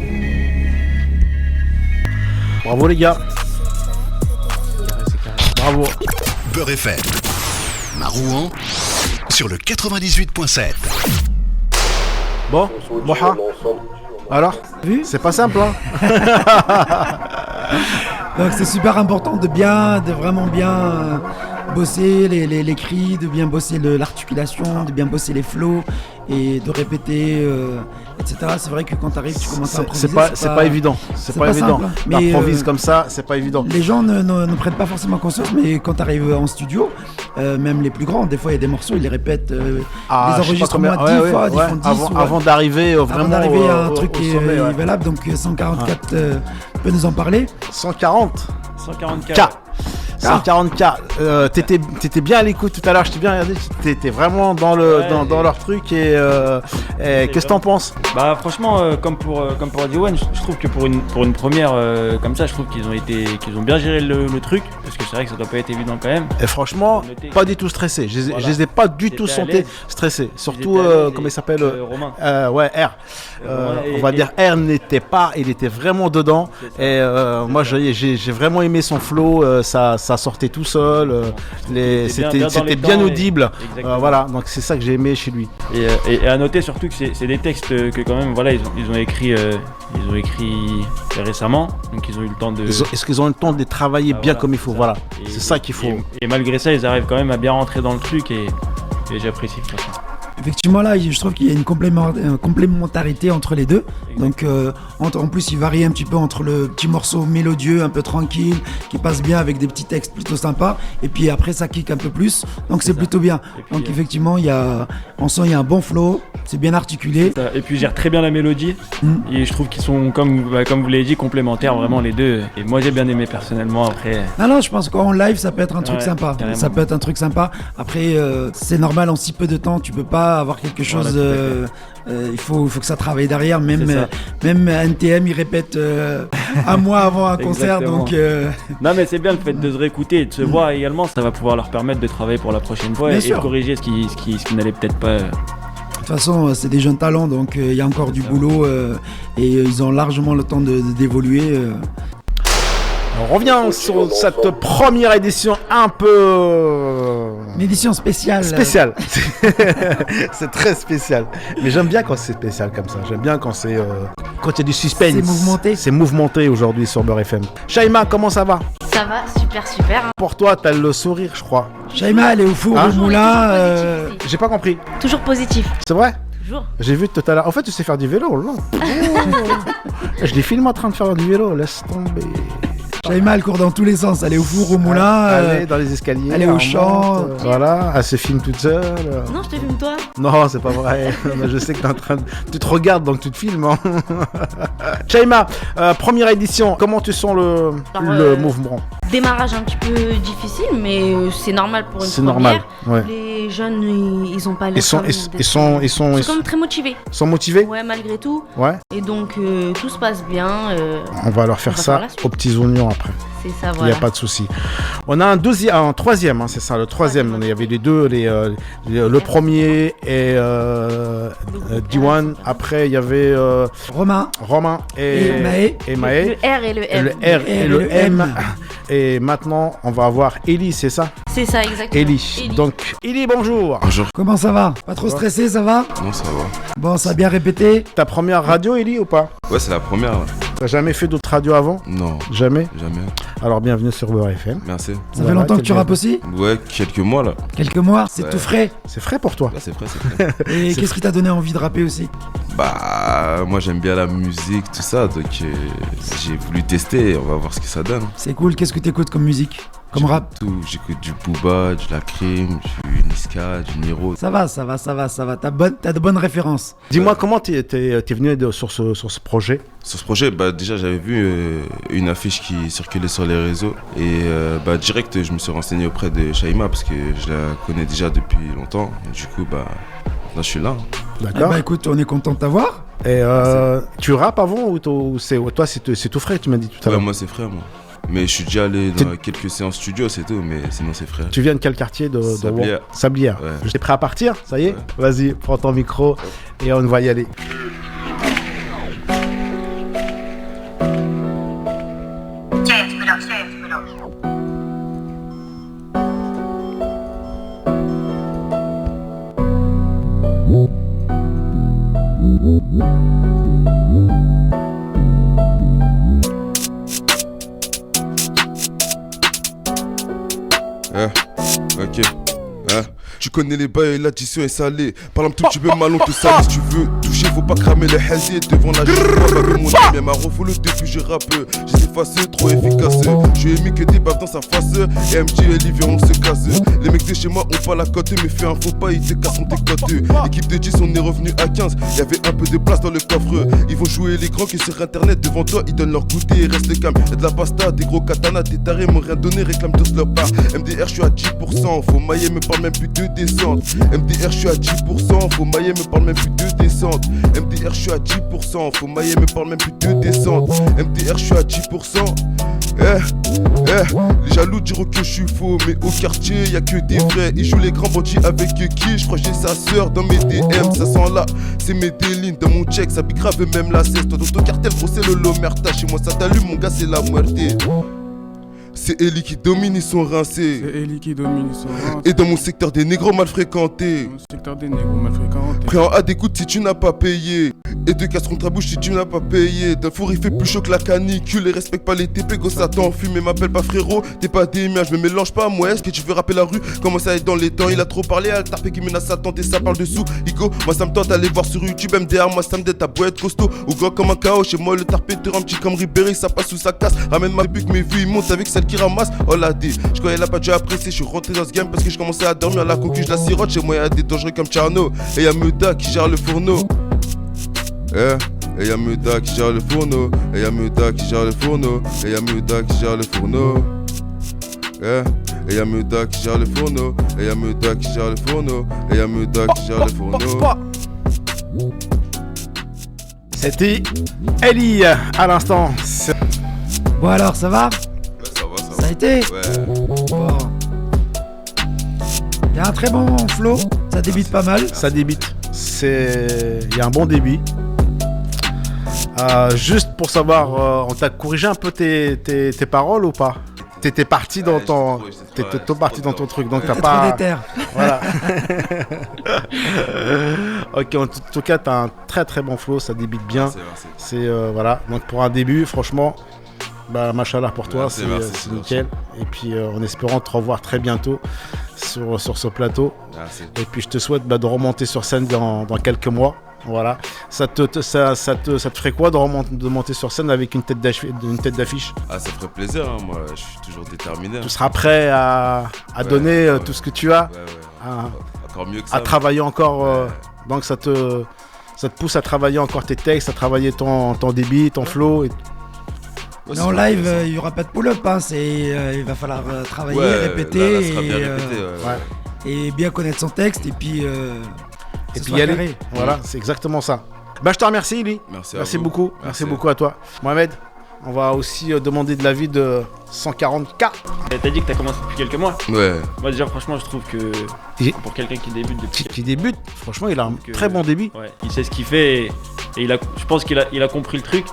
Bravo les gars. Bravo. Beurre FM. Marouan sur le 98.7. Bon, Moha. Alors, c'est pas simple, hein. Donc c'est super important de vraiment bien bosser les cris, de bien bosser l'articulation, de bien bosser les flows et de répéter, etc. C'est vrai que quand t'arrives, tu commences à improviser. C'est pas évident. C'est pas évident. T'improvises comme ça, c'est pas évident. Les gens ne prennent pas forcément conscience, mais quand t'arrives en studio, même les plus grands, des fois il y a des morceaux, ils les répètent, les enregistrements 10 fois, ils font 10 avant d'arriver vraiment à un truc qui est valable. Donc 144, tu peux nous en parler? 140K. 140K. T'étais bien à l'écoute tout à l'heure, je t'ai bien regardé, t'étais vraiment dans leur truc et qu'est-ce que t'en penses? Bah franchement, comme pour D1, je trouve que pour une première comme ça, je trouve qu'ils ont bien géré le truc, parce que c'est vrai que ça doit pas être évident quand même. Et franchement, pas du tout stressé. Je les ai pas du tout sentis stressés. Surtout comment il s'appelle Romain. R. On va dire R n'était pas, il était vraiment dedans. Et moi j'ai vraiment aimé son flow, ça sortait tout seul, c'était bien audible. Voilà, donc c'est ça que j'ai aimé chez lui. Et à noter surtout que c'est des textes que quand même voilà ils ont écrit récemment, donc ils ont eu le temps de. Est-ce qu'ils ont eu le temps de les travailler bien comme il faut? Voilà, c'est ça qu'il faut. Et malgré ça, ils arrivent quand même à bien rentrer dans le truc et j'apprécie. Effectivement, là, je trouve qu'il y a une complémentarité entre les deux. Donc, en plus, il varie un petit peu entre le petit morceau mélodieux, un peu tranquille, qui passe bien avec des petits textes plutôt sympas. Et puis après, ça kick un peu plus. Donc, c'est plutôt bien. Donc, effectivement, on sent qu'il y a un bon flow. C'est bien articulé. Et puis, ils gèrent très bien la mélodie. Et je trouve qu'ils sont, comme vous l'avez dit, complémentaires vraiment les deux. Et moi, j'ai bien aimé personnellement après. Non, je pense qu'en live, ça peut être un truc sympa. Carrément. Ça peut être un truc sympa. Après, c'est normal, en si peu de temps, tu peux pas avoir quelque chose. Il faut que ça travaille derrière. Même NTM, il répète un mois avant un concert. Donc, non, mais c'est bien le fait de se réécouter et de se voir également. Ça va pouvoir leur permettre de travailler pour la prochaine fois et de corriger ce qui n'allait peut-être pas. façon, c'est des jeunes talents, donc il y a encore du boulot et ils ont largement le temps d'évoluer. On revient sur cette première édition un peu... Une édition spéciale. Spéciale. C'est très spécial. Mais j'aime bien quand c'est spécial comme ça. J'aime bien quand c'est... quand il y a du suspense. C'est mouvementé. C'est mouvementé aujourd'hui sur Beurre FM. Shaima, comment ça va? Ça va, super. Pour toi, t'as le sourire, je crois. Shaima, elle est au four, au moulin. J'ai pas compris. Toujours positif. C'est vrai? Toujours. J'ai vu tout à l'heure. En fait, tu sais faire du vélo, là. Je les filme en train de faire du vélo. Laisse tomber. Shaima, elle court dans tous les sens. Elle est au four, au moulin. Elle est dans les escaliers. Elle est au champ. Voilà, elle se filme toute seule. Non, je te filme toi. Non, c'est pas vrai. Je sais que t'es en train de... Tu te regardes donc tu te filmes. Hein. Shaima, première édition. Comment tu sens le mouvement? Démarrage un petit peu difficile, mais c'est normal pour une C'est première. normal, ouais. Les jeunes, ils ont pas l'air. Ils sont quand même très motivés. Ils sont motivés? Ouais, malgré tout. Ouais. Et donc tout se passe bien. On va leur faire ça aux petits oignons après. C'est ça, Il voilà. n'y a pas de souci. On a un troisième, hein, c'est ça, le troisième. Il y avait les deux, le premier et Diwan. Après, il y avait Romain et Maë. Le R et le M. Le R et le M. Et maintenant, on va avoir Ellie, c'est ça? C'est ça, exactement. Ellie. Donc, Ellie, bonjour. Bonjour. Comment ça va? Pas trop stressé, ça va? Non, ça va. Bon, ça a bien répété. Ta première radio, Ellie, ou pas? Ouais, c'est la première. Ouais. T'as jamais fait d'autres radios avant? Non. Jamais? Jamais. Alors, bienvenue sur Beurre FM. Merci. Ça fait longtemps que tu rappes aussi? Ouais, quelques mois là. Quelques mois? C'est tout frais? C'est frais pour toi? Ouais, c'est frais. Et qu'est-ce qui t'a donné envie de rapper aussi? Bah, moi j'aime bien la musique, tout ça, donc j'ai voulu tester et on va voir ce que ça donne. C'est cool, qu'est-ce que t'écoutes comme musique? Comme rap? Tout, j'écoute du Booba, du Lacrim, du Niska, du Niro. Ça va. T'as de bonnes références. Dis-moi, comment t'es venu sur ce projet? Sur ce projet, bah déjà j'avais vu une affiche qui circulait sur les réseaux et bah direct je me suis renseigné auprès de Shaima parce que je la connais déjà depuis longtemps. Et du coup, bah là je suis là. D'accord. Bah écoute, on est content de t'avoir. Et tu rappes avant ou toi c'est tout frais, tu m'as dit tout à l'heure? Ouais, moi c'est frais moi. Mais je suis déjà allé dans quelques séances studio, c'est tout, mais sinon c'est frais. Tu viens de quel quartier de Sablières. Sablières. Ouais. J'étais prêt à partir, ça y est? Ouais. Vas-y, prends ton micro et on va y aller. Ok. Tu connais les bails, l'addition est salée. Par exemple, tu veux malon te saler. Si tu veux toucher, faut pas cramer les hazies. Devant la joie, mon ami, ma refolo depuis je rappe. J'ai effacé, trop efficace. Je lui ai mis que des baves dans sa face. Et MJ et Livia, on se casse. Les mecs de chez moi ont pas la cote, mais fait un faux pas, ils te cassent tes cotes. Équipe de 10, on est revenu à 15. Y'avait un peu de place dans le coffre. Ils vont jouer les grands qui sur internet. Devant toi, ils donnent leur goûter. Reste calme, y'a de la pasta, des gros katanas. Des tarés m'ont rien donné, réclament tous leur part. MDR, je suis à 10%. Faut mailler, me parle même plus de descente. MDR, je suis à 10%. Faut mailler, me parle même plus de descente. MDR, je suis à 10%. Faut mailler, me parle même plus de descente. MDR, je suis à 10%. Les jaloux diront que je suis faux, mais au quartier y'a que des vrais. Ils jouent les grands bandits avec qui? Je crois que j'ai sa sœur dans mes DM. Ça sent là, c'est mes délines. Dans mon check, ça pique grave même la cesse. Toi dans ton cartel, gros c'est le lomerta. Chez moi ça t'allume mon gars, c'est la muerte. C'est Ellie qui domine, ils sont rincés. C'est Ellie qui domine, ils sont rincés. Et dans mon secteur des négros mal fréquentés. Prêt en A d'écoute si tu n'as pas payé. Et de casseront ta bouche si tu n'as pas payé. D'un four il fait plus chaud que la canicule. Et respecte pas les TP, go ça t'enfume. Et m'appelle pas frérot, t'es pas des miens. Je me mélange pas, moi est-ce que tu veux rapper la rue? Comment ça est dans les temps? Il a trop parlé à le tarpé qui menace à tenter, ça parle dessous. Igo, moi ça me tente d'aller voir sur YouTube MDR. Moi ça me dit ta boîte costaud. Ou gros comme un chaos, chez moi le tarpé te rend petit comme Ribéry. Ça passe ou ça casse. Ramène ma buque, mes vues, ils montent avec celle qui ramasse. Oh la D, je croyais elle a pas dû apprécier. Je suis rentré dans ce game parce que je commençais à dormir. La cocu, je la sirote. Chez moi y'a des dangereux comme Charno. Et y'a Meuda qui gère le fourneau. Et y'a Meuda qui gère le fourneau. Et y'a Meuda qui gère le fourneau. Et y'a Meuda qui gère le fourneau. Et y'a Meuda qui gère le fourneau. Et y'a Meuda qui gère le fourneau. Et y'a Meuda qui gère le fourneau. C'était Ellie à l'instant. Bon alors, ça va? Ça a été? Bon. Y'a un très bon flow, ça débite pas mal. Ça débite. il y a un bon débit. Juste pour savoir, on t'a corrigé un peu tes paroles ou pas? T'étais parti dans ton, parti dans ton truc, donc t'as pas. Trop déter. Voilà. Ok, en tout cas, t'as un très très bon flow, ça débite bien. C'est voilà. Donc pour un début, franchement, bah machallah pour toi, c'est nickel. Et puis en espérant te revoir très bientôt sur ce plateau. Merci. Et puis je te souhaite de remonter sur scène dans quelques mois. Voilà. Ça te ferait quoi de monter sur scène avec une tête d'affiche? Ah, ça ferait plaisir, hein. Moi je suis toujours déterminé. Tu seras prêt à donner tout ce que tu as, encore mieux que ça, à travailler encore. Donc ça te pousse à travailler encore tes textes, à travailler ton débit, ton flow. Mais en live, il n'y aura pas de pull-up, hein. Il va falloir travailler, répéter, et bien connaître son texte et puis y aller. Voilà, c'est exactement ça. Bah, je te remercie, Ili. Merci beaucoup. Merci beaucoup à toi. Mohamed, on va aussi demander de l'avis de 140K. T'as dit que t'as commencé depuis quelques mois. Ouais. Moi déjà franchement je trouve que pour quelqu'un qui débute franchement il a un très bon débit. Ouais, il sait ce qu'il fait et je pense qu'il a compris le truc.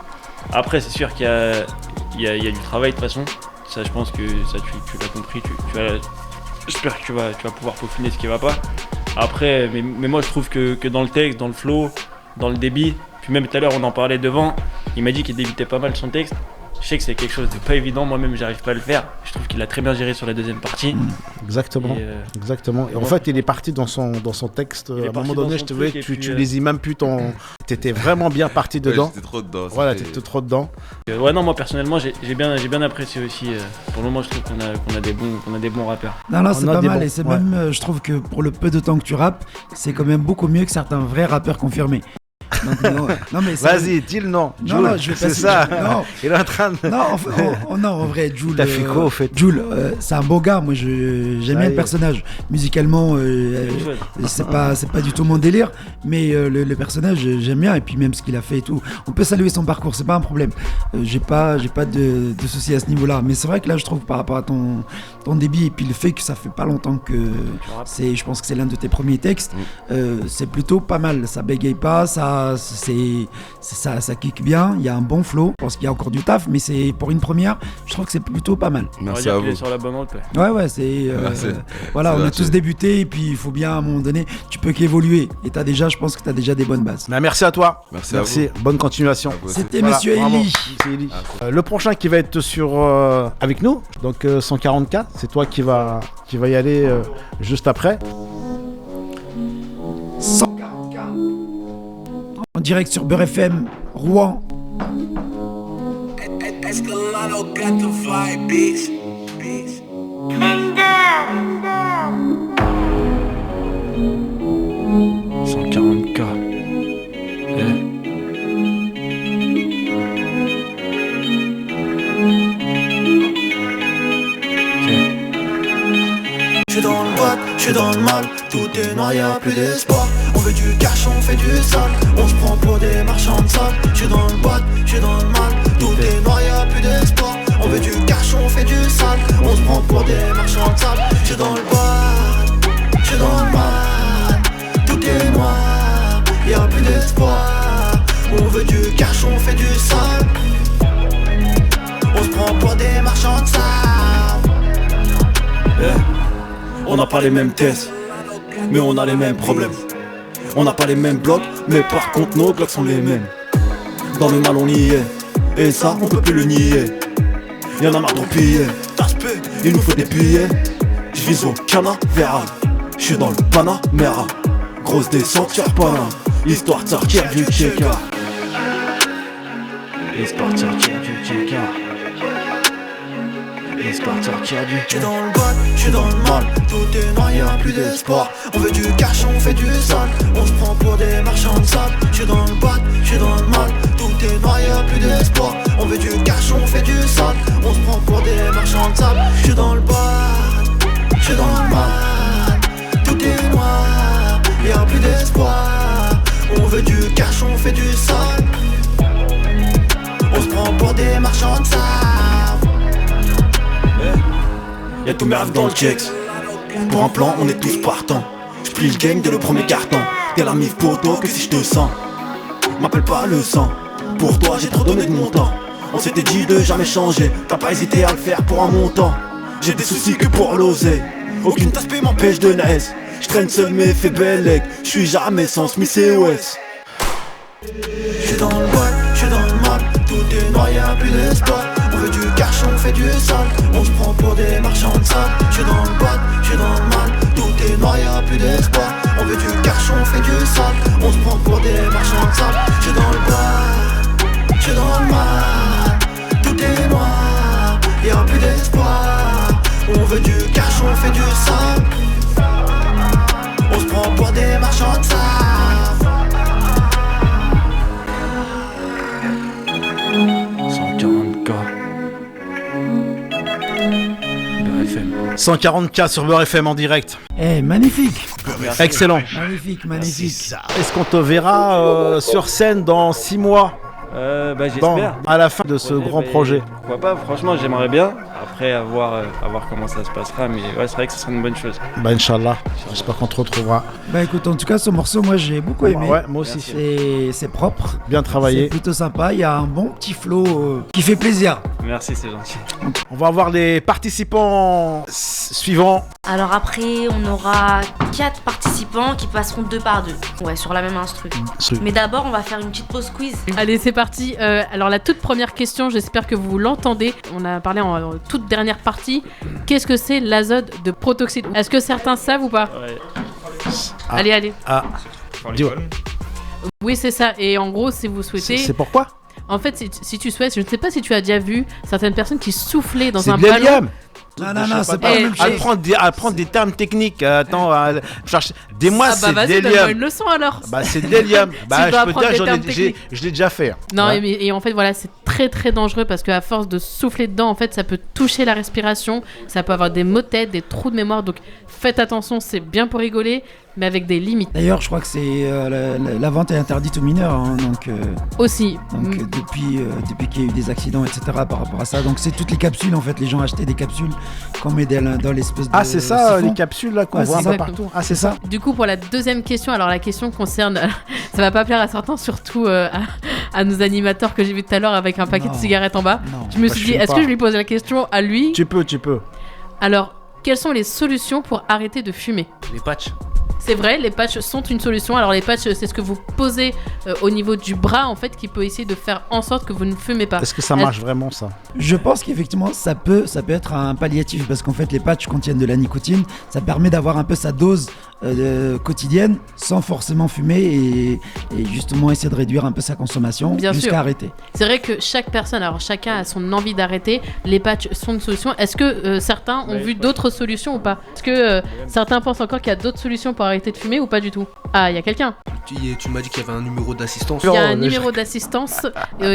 Après c'est sûr qu'il y a du travail de toute façon. Ça je pense que ça tu l'as compris. J'espère que tu vas pouvoir peaufiner ce qui va pas. Après mais moi je trouve que dans le texte, dans le flow, dans le débit, puis même tout à l'heure on en parlait devant, il m'a dit qu'il débutait pas mal son texte. Je sais que c'est quelque chose de pas évident, moi-même j'arrive pas à le faire. Je trouve qu'il a très bien géré sur la deuxième partie. Exactement. Exactement. Et en fait, il est parti dans son texte. À un moment donné, je te voyais, tu les même plus ton. T'étais vraiment bien parti dedans. Ouais, j'étais trop dedans. Voilà, t'étais trop dedans. Ouais, non, moi personnellement, j'ai bien apprécié aussi. Pour le moment, je trouve qu'on a des bons rappeurs. Non, c'est pas mal. Et c'est même, je trouve que pour le peu de temps que tu rappes, c'est quand même beaucoup mieux que certains vrais rappeurs confirmés. Donc, non, mais vas-y, dis le nom. Non, je vais pas. C'est ça. Non. Il est en train de. Non, en vrai, Jul. T'as fait quoi au fait? Jul, c'est un beau gars. Moi, j'aime bien le personnage. Musicalement, c'est pas du tout mon délire, mais le personnage, j'aime bien. Et puis même ce qu'il a fait et tout. On peut saluer son parcours, c'est pas un problème. J'ai pas de soucis à ce niveau-là. Mais c'est vrai que là, je trouve par rapport à ton débit et puis le fait que ça fait pas longtemps que je pense que c'est l'un de tes premiers textes, c'est plutôt pas mal. Ça bégaye pas, ça kick bien, il y a un bon flow. Je pense qu'il y a encore du taf, mais c'est pour une première, je trouve que c'est plutôt pas mal. Merci à vous. Sur la bonne route. Ouais, c'est voilà, on a tous débuté et puis il faut bien à un moment donné, tu peux qu'évoluer. Et je pense que t'as déjà des bonnes bases. Bah, merci à toi. Merci à vous. Bonne continuation. C'était Monsieur Eli. Le prochain qui va être avec nous, donc 140K, c'est toi qui va y aller juste après. 140K. En direct sur Beurre FM, Rouen. Escalado got the vibe, bitch. 140K. J'suis dans le boîte, j'suis dans le mal, tout est noir, y'a plus d'espoir. On veut du cash, on fait du sale, on se prend pour des marchands de sable. J'suis dans le boîte, j'suis dans le mal, tout est noir, y'a plus d'espoir. On veut du cash, on fait du sale, on se prend pour des marchands de sable. J'suis dans le boîte, j'suis dans le mal, tout est noir, y'a plus d'espoir. On veut du cash, on fait du sale, on se prend pour des marchands de sable. On n'a pas les mêmes tests, mais on a les mêmes problèmes. On n'a pas les mêmes blocs, mais par contre nos blocs sont les mêmes. Dans le mal on y est, et ça on peut plus le nier. Y'en a marre de piller, il nous faut des billets. J'vise au Canaveral, j'suis dans le Panamera. Grosse descente sur Panama, histoire de sortir du checker. Histoire de sortir du checker. J'suis dans le boîte, j'suis dans le mal, tout est noir, y'a plus d'espoir. On veut du cash, on fait du sale, on se prend pour des marchands de sable. J'suis dans le boîte, j'suis dans le mal, tout est noir, y'a plus d'espoir. On veut du cash, on fait du sale, on se prend pour des marchands de sable. J'suis dans le boîte, j'suis dans le mal, tout est noir, y'a plus d'espoir. On veut du cash, on fait du sale, on se prend pour des marchands de sable. Y'a tous mes rêves dans le checks. Pour un plan, on est tous partants. J'plie le game dès le premier carton. T'es la mif poto que si je te sens. M'appelle pas le sang. Pour toi j'ai trop donné de mon temps. On s'était dit de jamais changer. T'as pas hésité à le faire pour un montant. J'ai des soucis que pour l'oser. Aucune tasse m'empêche de naître. J'traîne seul mais fais belle. J'suis jamais sans Smith et West. J'suis dans le bois, j'suis dans le mal. Tout est noir, y'a plus d'espoir. On veut du cash, on fait du sale. On se prend pour des marchands de sable. J'suis dans le bois, j'suis dans le mal. Tout est noir, y'a plus d'espoir. On veut du cash, on fait du sale. On se prend pour des marchands de sable. J'suis dans le bois, j'suis dans le mal. Tout est noir, y'a plus d'espoir. On veut du cash, on fait du sale. On se prend pour des marchands de sable. 140K sur Beurre FM en direct. Magnifique. Excellent. Magnifique, magnifique. Est-ce qu'on te verra sur scène dans 6 mois j'espère. À la fin de ce grand projet. Pourquoi pas, franchement j'aimerais bien. Après à voir comment ça se passera, mais ouais, c'est vrai que ce serait une bonne chose. Inch'Allah, j'espère qu'on te retrouvera. Écoute, en tout cas ce morceau moi j'ai beaucoup aimé. Ouais, moi aussi. C'est propre. Bien travaillé. C'est plutôt sympa, il y a un bon petit flow qui fait plaisir. Merci, c'est gentil. On va avoir les participants suivants. Alors après, on aura 4 participants qui passeront 2 par 2. Ouais, sur la même instru. Mais d'abord, on va faire une petite pause quiz. Allez, c'est parti. Alors la toute première question, j'espère que vous l'entendez. On a parlé en toute dernière partie. Qu'est-ce que c'est l'azote de protoxyde? Est-ce que certains savent ou pas? Ouais. Allez. Dis-moi. Oui, c'est ça. Et en gros, si vous souhaitez... C'est pourquoi? En fait, si tu souhaites, je ne sais pas si tu as déjà vu certaines personnes qui soufflaient dans un ballon. Non, c'est pas la même chose. Apprendre des termes techniques. Attends, dis-moi, c'est vas-y, d'hélium. donne-moi une leçon alors. C'est d'hélium. Je peux te dire, je l'ai déjà fait. Non, et en fait, voilà, c'est très très dangereux parce qu'à force de souffler dedans, en fait, ça peut toucher la respiration, ça peut avoir des maux de tête, des trous de mémoire. Donc, faites attention, c'est bien pour rigoler, mais avec des limites. D'ailleurs, je crois que c'est la vente est interdite aux mineurs, hein, donc. Aussi. Donc depuis qu'il y a eu des accidents, etc. par rapport à ça, donc c'est toutes les capsules en fait. Les gens achetaient des capsules qu'on met dans l'espèce de. Ah, c'est ça, siphon. les capsules là qu'on voit un peu partout. Ah, c'est ça. Du coup, pour la deuxième question, alors la question concerne, ça va pas plaire à certains, surtout à nos animateurs que j'ai vu tout à l'heure avec un paquet de cigarettes en bas. Non, je me suis dit, est-ce que je lui pose la question à lui? Tu peux. Alors, quelles sont les solutions pour arrêter de fumer? Les patchs. C'est vrai, les patchs sont une solution. Alors les patchs, c'est ce que vous posez au niveau du bras en fait, qui peut essayer de faire en sorte que vous ne fumez pas. Est-ce que ça marche vraiment ça? Je pense qu'effectivement ça peut être un palliatif parce qu'en fait les patchs contiennent de la nicotine. Ça permet d'avoir un peu sa dose quotidienne sans forcément fumer et justement essayer de réduire un peu sa consommation jusqu'à arrêter. C'est vrai que chaque personne, alors chacun a son envie d'arrêter. Les patchs sont une solution. Est-ce que certains ont vu d'autres solutions ou pas? Est-ce que certains pensent encore qu'il y a d'autres solutions pour arrêter de fumer ou pas du tout? Ah, il y a quelqu'un. Tu m'as dit qu'il y avait un numéro d'assistance. Il y a un numéro d'assistance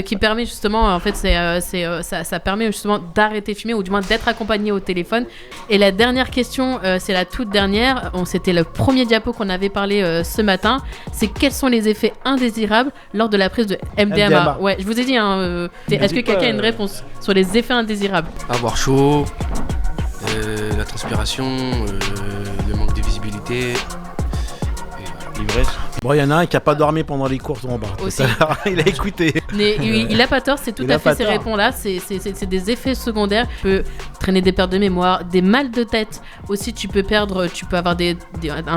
qui permet justement, en fait, ça permet justement d'arrêter de fumer ou du moins d'être accompagné au téléphone. Et la dernière question, c'est la toute dernière. C'était le premier diapo qu'on avait parlé ce matin. C'est quels sont les effets indésirables lors de la prise de MDMA. Ouais, je vous ai dit. Est-ce que quelqu'un a une réponse sur les effets indésirables? Avoir chaud, la transpiration, le manque de visibilité. L'ivresse. Bon, il y en a un qui a pas dormi pendant les courses en bas. Aussi. Il a écouté. Mais il a pas tort, c'est tout à fait ces réponses-là. C'est des effets secondaires. Tu peux traîner des pertes de mémoire, des mal de tête. Aussi, tu peux avoir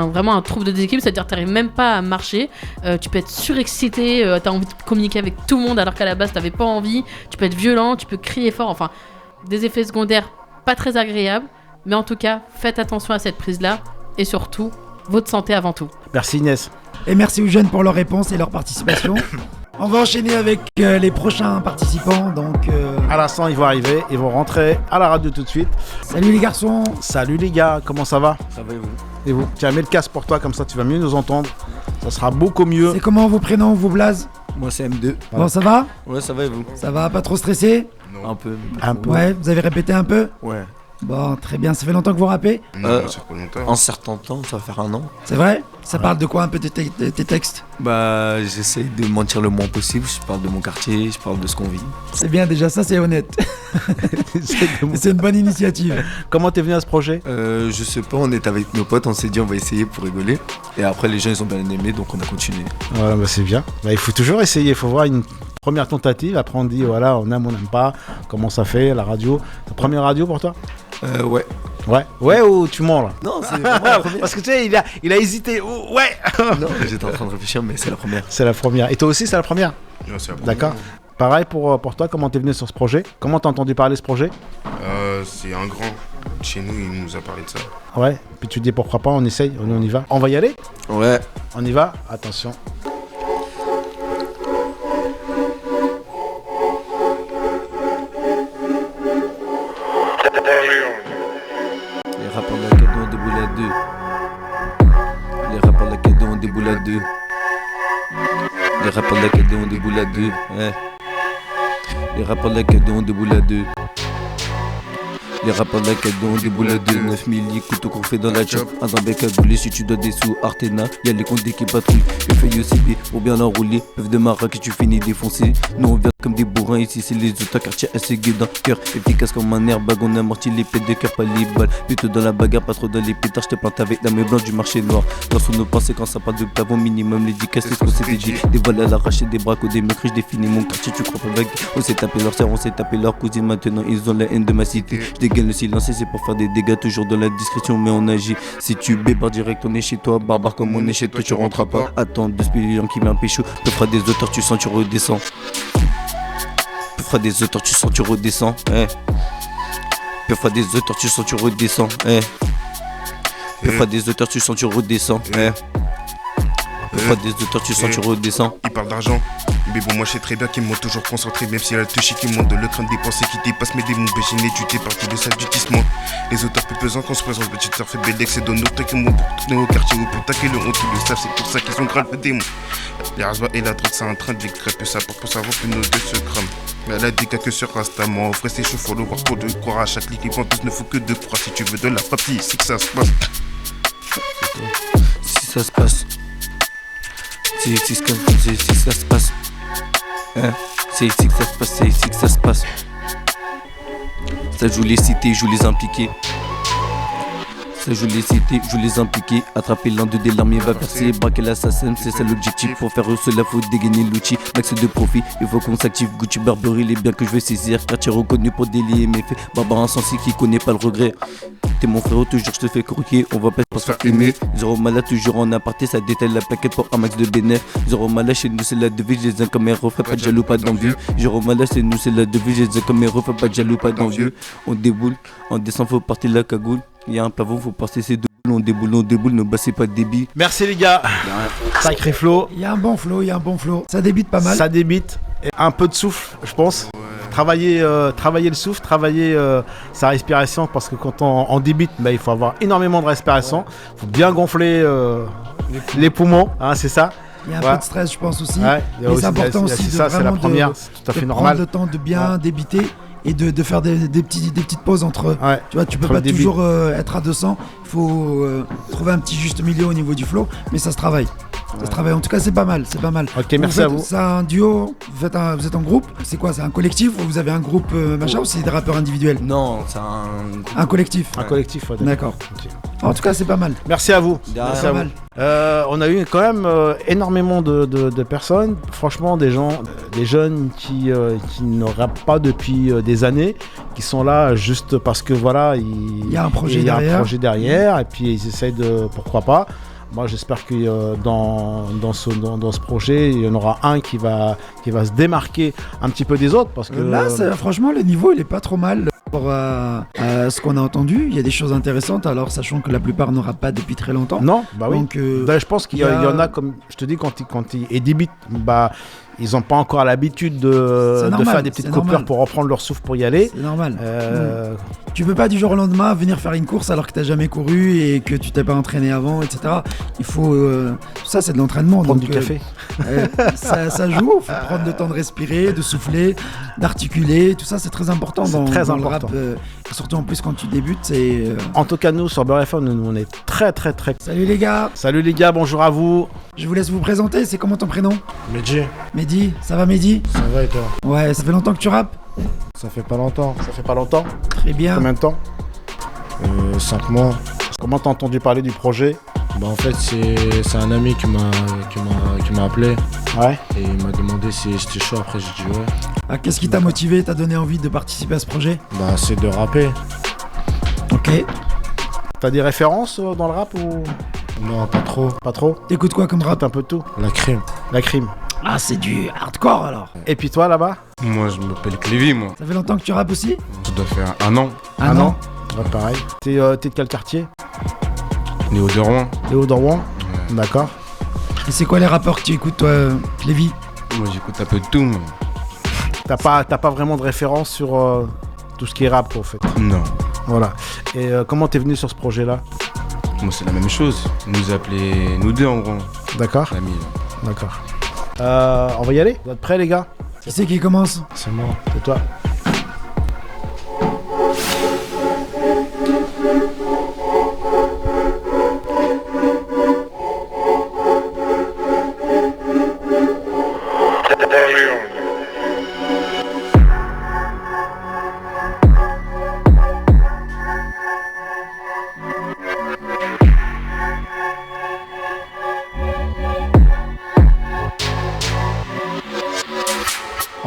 vraiment un trouble de déséquilibre, c'est-à-dire que tu n'arrives même pas à marcher. Tu peux être surexcité, tu as envie de communiquer avec tout le monde alors qu'à la base, tu n'avais pas envie. Tu peux être violent, tu peux crier fort. Enfin, des effets secondaires pas très agréables. Mais en tout cas, faites attention à cette prise-là. Et surtout, votre santé avant tout. Merci Inès. Et merci aux jeunes pour leurs réponses et leur participation. On va enchaîner avec les prochains participants. Donc, à l'instant, ils vont arriver, ils vont rentrer à la radio tout de suite. Salut les garçons. Salut les gars, comment ça va? Ça va et vous? Et vous? Tiens, mets le casque pour toi, comme ça tu vas mieux nous entendre. Ça sera beaucoup mieux. C'est comment vos prénoms, vous blaze? Moi c'est M2. Bon, ça va? Ouais, ça va et vous? Ça va, pas trop stressé? Non. Un peu. Ouais, vous avez répété un peu? Ouais. Bon, très bien. Ça fait longtemps que vous rappez? Ça fait pas longtemps. En certain temps, ça va faire un an. C'est vrai? Ça parle de quoi un peu tes textes? Bah, j'essaie de mentir le moins possible. Je parle de mon quartier, je parle de ce qu'on vit. C'est bien, déjà, ça c'est honnête. C'est une bonne initiative. Comment t'es venu à ce projet? Je sais pas, on est avec nos potes, on s'est dit on va essayer pour rigoler. Et après, les gens ils ont bien aimé, donc on a continué. Voilà, bah c'est bien. Bah, il faut toujours essayer, il faut voir une première tentative. Après, on dit voilà, on aime, on n'aime pas. Comment ça fait, la radio? La première radio pour toi? Ouais. Ouais ou tu mens là? Non, c'est vraiment la première. Parce que tu sais, il a hésité. Ouais. Non, j'étais en train de réfléchir, mais c'est la première. C'est la première. Et toi aussi, c'est la première? Ouais, c'est la première. D'accord. Pareil pour toi, comment t'es venu sur ce projet? Comment t'as entendu parler de ce projet? C'est un grand. Chez nous, il nous a parlé de ça. Ouais. Puis tu dis pourquoi pas, on essaye, on y va. On va y aller? Ouais. On y va? Attention. Les rappeurs de la Cadeau ont des boules à deux. Les rappeurs de la Cadeau ont des boules à deux. Les rappeurs de la Cadeau ont des boules à deux. Ouais. Les rappeurs de la Cadeau ont des boules à deux. Les rappeurs de la Cadeau ont des boules à deux. 9000 couteaux qu'on fait dans la chop. Un dans bec à bouler si tu dois des sous. Artena, y'a les comptes qui patrouillent. Je fais OCB pour bien l'enrouler. Peuvent de Maroc et tu finis défoncé. Nous on vient comme des bourrins ici, c'est les autres quartiers assez gay d'un cœur. Efficace comme un airbag, on amortit les pètes de cœur, pas les balles. Plutôt dans la bagarre, pas trop dans les pétards. Je te plante avec la main blanche du marché noir. Dans sous nos pensées, quand ça parle de plafond minimum, les 10 casses, c'est ce qu'on s'était dit. Des balles à l'arracher, des braques ou des mecs, je définis mon quartier. Tu crois pas vague? On s'est tapé leur sœur, on s'est tapé leur cousine. Maintenant ils ont la haine de ma cité. Je dégaine le silence et c'est pour faire des dégâts. Toujours dans la discrétion, mais on agit. Si tu bébarres direct, on est chez toi. Barbare comme on est chez toi, tu rentreras pas. Attends, deux spélions qui met un pécho. Te fera des auteurs, tu sens, tu redescends. Fera des auteurs, tu sens, tu redescends. Fera des auteurs, tu sens, tu redescends. Fera des auteurs, tu sens, tu redescends. Fera des auteurs, tu sens, tu redescends. Il parle d'argent. Mais bon, moi je sais très bien qu'ils m'ont toujours concentré. Même si elle te chie qui monte de le crâne des pensées qui dépassent mes démons béginés. Tu t'es parti de salutissement. Les auteurs peu pesants qu'on se présente. Petite sœur fait Bellex. C'est donne autant qu'ils m'ont pour tourner au quartier. Ou pour taquer le honte, ils le savent. C'est pour ça qu'ils ont grave le démon. Les rasbats et la drogue, c'est un train de crêpes. Ça porte pour savoir que nos deux se crament. Elle a des cas que sur Insta, moi, vrai c'est chaud, faut le voir pour de croire. À chaque clic, les ventos ne faut que de croire. Si tu veux de la papille, c'est que ça se passe. Si ça se passe. C'est ici que ça se passe. C'est ici que ça se passe, c'est ici que ça se passe. Ça joue les cités, joue les impliqués. Ça joue les cités, joue les impliqués. Attraper l'un de des larmes, va percer. Braquer l'assassin, c'est ça l'objectif. Pour faire cela, faut dégainer l'outil. Max de profit, il faut qu'on s'active. Gucci Burberry, les biens que je veux saisir. Quartier reconnu pour délier mes faits. Barbare insensé qui connaît pas le regret. T'es mon frérot, toujours je te fais croquer. On va pas se faire aimer. Zéro malade, toujours en aparté. Ça détaille la plaquette pour un max de bénéf. Zéro malade, chez nous c'est la devise. Les uns comme mes refrains, pas de jaloux, pas d'envie. Zéro malade, chez nous c'est la devise. Les uns comme mes refrains, pas de jaloux, pas d'envie. On déboule, on descend, faut partir de la cagoule. Y'a un plafond, faut passer ces deux boules. On déboule, ne bassez pas de débit. Merci les gars. Sacré flow. Il y a un bon flow, Ça débite pas mal. Ça débite. Et un peu de souffle, je pense. Travailler le souffle, travailler sa respiration, parce que quand on débite, bah, il faut avoir énormément de respiration. Il faut bien gonfler les poumons, hein, c'est ça. Il y a un peu de stress, je pense aussi. Ouais, mais c'est important aussi de ça, c'est la première, c'est tout à fait normal. Prendre le temps de bien débiter et de faire des petites pauses entre. Ouais. Tu vois, tu peux pas toujours être à 200. Il faut trouver un petit juste milieu au niveau du flow, mais ça se travaille. Ça se travaille. En tout cas, c'est pas mal. Ok, merci à vous. C'est un duo. Vous êtes en groupe. C'est quoi? C'est un collectif ou vous avez un groupe machin ou c'est des rappeurs individuels? Non, c'est un collectif. Un collectif. Ouais, d'accord. Okay. En tout cas, c'est pas mal. Merci à vous. Merci à vous. On a eu quand même énormément de personnes. Franchement, des jeunes qui ne rappent pas depuis des années, qui sont là juste parce que voilà, il y a un projet derrière, et puis ils essayent de pourquoi pas. Moi, j'espère que dans ce projet, il y en aura un qui va se démarquer un petit peu des autres, parce que là, franchement, le niveau il est pas trop mal. Pour ce qu'on a entendu, il y a des choses intéressantes, alors sachant que la plupart n'aura pas depuis très longtemps. Non, bah oui. Donc, je pense qu'il y en a, comme je te dis, quand il débite, bah Ils n'ont pas encore l'habitude de faire des petites coupures pour reprendre leur souffle pour y aller. C'est normal. Tu peux pas du jour au lendemain venir faire une course alors que t'as jamais couru et que tu t'es pas entraîné avant, etc. Il faut... tout ça, c'est de l'entraînement. Prendre du café. Ça joue. Il faut prendre le temps de respirer, de souffler, d'articuler. Tout ça, c'est très important dans le rap. Surtout en plus quand tu débutes. En tout cas, nous, sur Beurre FM, nous, on est très. Salut les gars. Salut les gars, bonjour à vous. Je vous laisse vous présenter. C'est comment ton prénom? Mehdi. Mehdi, ça va Mehdi? Ça va et toi? Ouais, ça fait longtemps que tu rappes? Ça fait pas longtemps. Ça fait pas longtemps? Très bien. Combien de temps? 5 mois. Comment t'as entendu parler du projet? Bah en fait c'est un ami qui m'a appelé. Ouais. Et il m'a demandé si j'étais chaud, après j'ai dit ouais. Ah, qu'est-ce qui t'a motivé, t'a donné envie de participer à ce projet? Bah c'est de rapper. Ok. T'as des références dans le rap ou? Non, pas trop. Pas trop? T'écoutes quoi comme rap? Un peu de tout. La crime. La crime. Ah, c'est du hardcore alors. Et puis toi là-bas? Moi je m'appelle Clévy moi. Ça fait longtemps que tu rappes aussi? Ça doit faire 1 an. Un an? Ouais, pareil. T'es de quel quartier? Léo de Rouen. Léo de Rouen? Ouais. D'accord. Et c'est quoi les rappeurs que tu écoutes toi, Clévy? Moi j'écoute un peu de tout moi. T'as pas vraiment de référence sur tout ce qui est rap quoi, en fait? Non. Voilà. Et comment t'es venu sur ce projet-là? Moi c'est la même chose. Ils nous appelaient nous deux en gros. D'accord. L'ami. D'accord. On va y aller? Vous êtes prêts les gars? Qui c'est qui commence? C'est moi. C'est toi.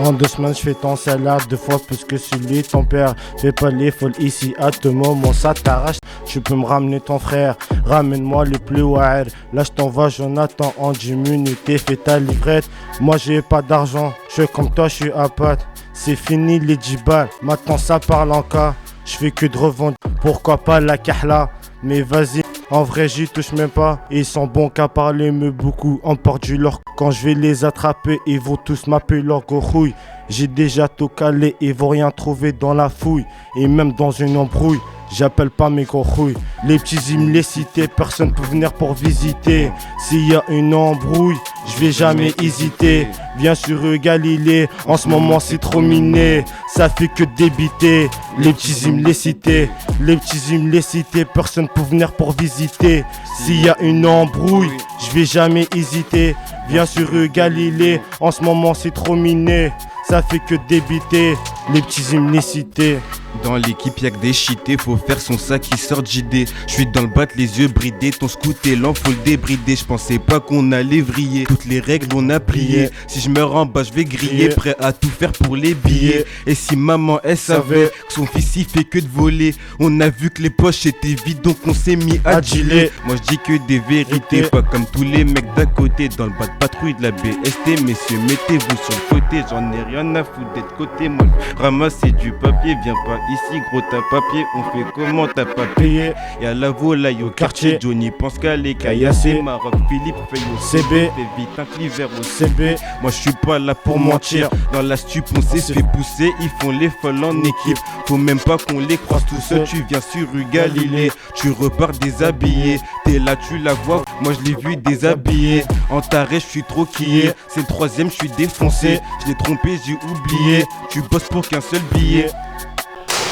En 2 semaines, je fais ton salaire 2 fois plus que celui de ton père. Fais pas les folles ici, à tout moment ça t'arrache. Tu peux me ramener ton frère, ramène-moi le plus wire. Là je t'envoie Jonathan en 10 minutes, fais ta livrette. Moi j'ai pas d'argent, je suis comme toi, je suis à patte. C'est fini les 10 balles, maintenant ça parle en cas. Je fais que de revendre, pourquoi pas la kahla. Mais vas-y, en vrai j'y touche même pas. Ils sont bons qu'à parler, mais beaucoup emportent du leur. Quand je vais les attraper, ils vont tous m'appeler leur gorouille. J'ai déjà tout calé, ils vont rien trouver dans la fouille. Et même dans une embrouille, j'appelle pas mes gorouilles. Les petits ils me les citer, personne peut venir pour visiter. S'il y a une embrouille, je vais jamais hésiter. Viens sur Galilée, en ce moment c'est trop miné. Ça fait que débiter, les petits ils me les citer. Les petits ils me les citer, personne peut venir pour visiter. S'il y a une embrouille, je vais jamais hésiter. Viens sur Galilée, en ce moment c'est trop miné. Ça fait que débiter, les petits ils me les citer. Dans l'équipe y'a que des cheatés, faut faire son sac qui sort JD. J'suis dans le bat, les yeux bridés, ton scooter lent, faut le débrider. J'pensais pas qu'on allait vriller, toutes les règles on a plié. Si je meurs en bas, je vais griller, prêt à tout faire pour les billets. Et si maman elle savait que son fils il fait que de voler, on a vu que les poches étaient vides donc on s'est mis à dealer. Moi je dis que des vérités, pas comme tous les mecs d'à côté. Dans le bas de patrouille de la BST, messieurs mettez-vous sur le côté. J'en ai rien à foutre d'être côté, moi ramasser du papier, viens pas ici gros t'as papier, on fait comment t'as pas payé. Y'a la volaille au quartier, Johnny pense qu'à les caillasser. Maroc, Philippe, Feuille au CB, fais vite un cliver au CB. Moi je suis pas là pour mentir, dans la stup on s'est fait pousser. Ils font les folles en équipe, faut même pas qu'on les croise tout seul. Tu viens sur rue Galilée, tu repars déshabillé. T'es là tu la vois, moi je l'ai vu déshabillé. En taré je suis trop quillé, c'est le 3ème je suis défoncé. Je l'ai trompé, j'ai oublié, tu bosses pour qu'un seul billet.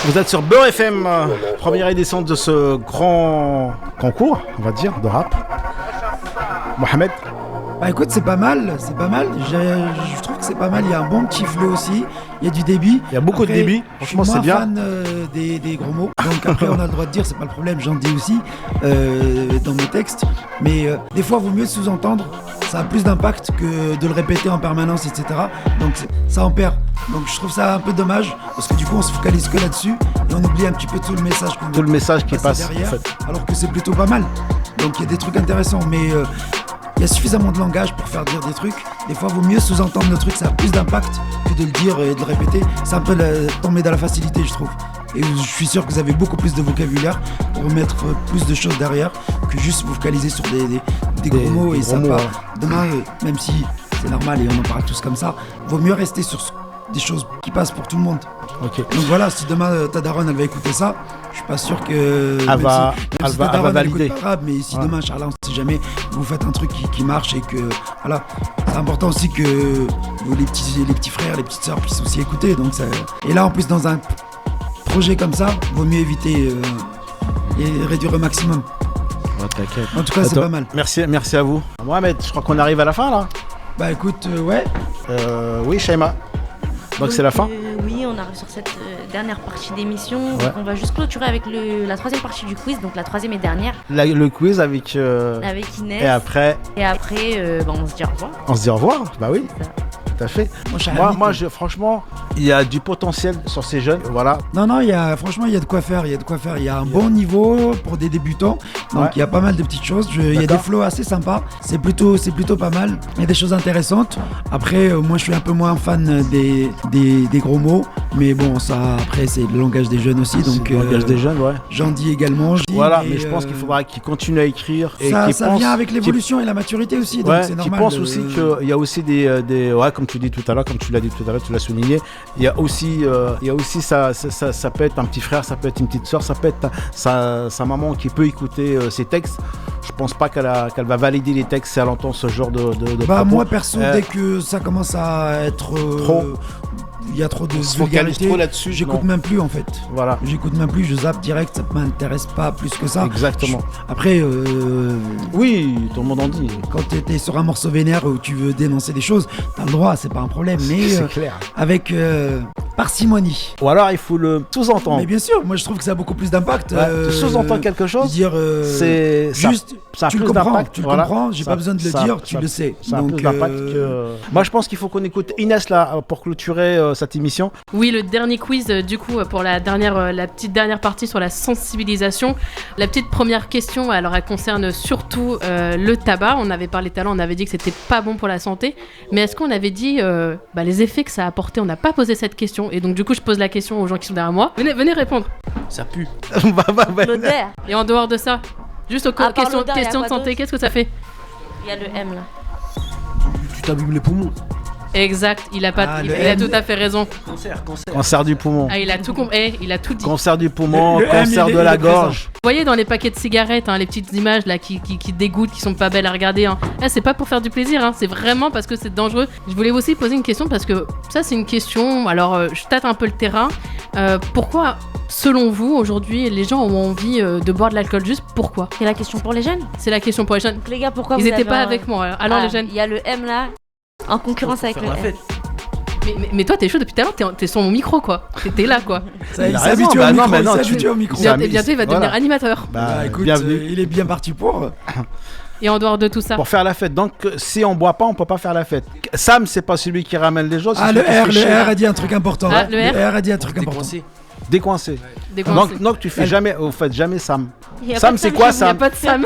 Vous êtes sur Beurre FM, première édition de ce grand concours, on va dire, de rap. Mohamed? Bah écoute, c'est pas mal. Je trouve que c'est pas mal. Il y a un bon petit flow aussi. Il y a du débit. Il y a beaucoup de débit. Franchement, c'est bien. Je suis moins fan des gros mots. Donc après, on a le droit de dire, c'est pas le problème. J'en dis aussi dans mes textes. Mais des fois, il vaut mieux sous-entendre. Ça a plus d'impact que de le répéter en permanence, etc. Donc ça en perd. Donc je trouve ça un peu dommage parce que du coup, on se focalise que là-dessus et on oublie un petit peu tout le message qu'on tout le message qui passe derrière. En fait. Alors que c'est plutôt pas mal. Donc il y a des trucs intéressants, mais il y a suffisamment de langage pour faire dire des trucs. Des fois, il vaut mieux sous-entendre le truc, ça a plus d'impact que de le dire et de le répéter. C'est un peu tomber dans la facilité, je trouve. Et je suis sûr que vous avez beaucoup plus de vocabulaire pour mettre plus de choses derrière que juste vous focaliser sur des gros mots. Et ça va. Demain, même si c'est normal et on en parle tous comme ça. Vaut mieux rester sur des choses qui passent pour tout le monde. Ok. Donc voilà, si demain ta daronne elle va écouter ça, je suis pas sûr que elle va valider. Pas grave, mais si demain Charles, on sait jamais, vous faites un truc qui marche et que voilà, c'est important aussi que les petits frères, les petites sœurs puissent aussi écouter. Donc ça... Et là en plus dans un projet comme ça, vaut mieux éviter et réduire au maximum. T'inquiète. En tout cas, c'est pas mal. Merci à vous. Mohamed, je crois qu'on arrive à la fin là. Bah écoute, ouais. Oui, Shaima. Donc c'est la fin. Oui, on arrive sur cette dernière partie d'émission. Ouais. Donc on va juste clôturer avec la troisième partie du quiz, donc la troisième et dernière. Le quiz avec Inès. Et après, on se dit au revoir. On se dit au revoir. Bah oui. Tout à fait. Moi, franchement, il y a du potentiel sur ces jeunes, voilà. Non, franchement, il y a de quoi faire. Il y a un bon niveau pour des débutants. Donc, il y a pas mal de petites choses. Il y a des flows assez sympas. C'est plutôt pas mal. Il y a des choses intéressantes. Après, moi, je suis un peu moins fan des gros mots. Mais bon, ça, après, c'est le langage des jeunes aussi. Donc, le langage des jeunes, ouais. J'en dis également. Mais je pense qu'il faudra qu'ils continuent à écrire. Et ça vient avec l'évolution et la maturité aussi. Donc, c'est normal. Je pense aussi qu'il y a aussi comme tu dis tout à l'heure, comme tu l'as dit tout à l'heure, tu l'as souligné, il y a aussi ça peut être un petit frère, ça peut être une petite soeur, ça peut être sa maman qui peut écouter ses textes. Je pense pas qu'elle va valider les textes si elle entend ce genre de propos. Moi perso, dès que ça commence à être trop, il y a trop de vulgarité, là-dessus, j'écoute même plus en fait. Voilà. J'écoute même plus, je zappe direct, ça m'intéresse pas plus que ça. Exactement. Après, oui, tout le monde en dit. Quand t'es sur un morceau vénère où tu veux dénoncer des choses, t'as le droit, c'est pas un problème. Mais c'est clair. Avec parcimonie. Ou alors il faut le sous-entendre. Mais bien sûr, moi je trouve que ça a beaucoup plus d'impact. Tu sous-entends quelque chose. Dire c'est juste. Ça tu le comprends, j'ai pas besoin de le dire, tu le sais. Ça a plus d'impact que... Moi je pense qu'il faut qu'on écoute Inès là pour clôturer cette émission. Oui, le dernier quiz du coup pour la petite dernière partie sur la sensibilisation. La petite première question, alors elle concerne surtout le tabac. On avait parlé tout à l'heure, on avait dit que c'était pas bon pour la santé. Mais est-ce qu'on avait dit les effets que ça a apporté? On n'a pas posé cette question. Et donc du coup je pose la question aux gens qui sont derrière moi. Venez répondre. Ça pue. L'odeur. Et en dehors de ça, juste aux questions de santé, qu'est-ce que ça fait? Il y a le M là. Tu t'abîmes les poumons. Exact, il a tout à fait raison. Cancer du poumon. Il a tout dit. Cancer du poumon, cancer de la gorge. Vous voyez dans les paquets de cigarettes, les petites images là qui dégoûtent, qui sont pas belles à regarder. C'est pas pour faire du plaisir, c'est vraiment parce que c'est dangereux. Je voulais aussi poser une question parce que ça c'est une question. Alors je tâte un peu le terrain. Pourquoi, selon vous, aujourd'hui, les gens ont envie de boire de l'alcool? Juste pourquoi? C'est la question pour les jeunes. C'est la question pour les jeunes. Donc, les gars, pourquoi ils vous étaient pas avec moi? Alors les jeunes. Il y a le M là. En concurrence avec le M. Mais toi t'es chaud depuis tout à l'heure, t'es sur mon micro quoi. T'es là quoi. Ça, il s'habitue au micro. Bientôt il va devenir animateur. Écoute, il est bien parti pour. Et en dehors de tout ça. Pour faire la fête. Donc si on boit pas, on peut pas faire la fête. Sam, c'est pas celui qui ramène les gens. Le R a dit un truc important. Le R a dit un truc important. Décoincé. Donc tu fais jamais Sam. Sam c'est quoi Sam? Il y a pas de Sam.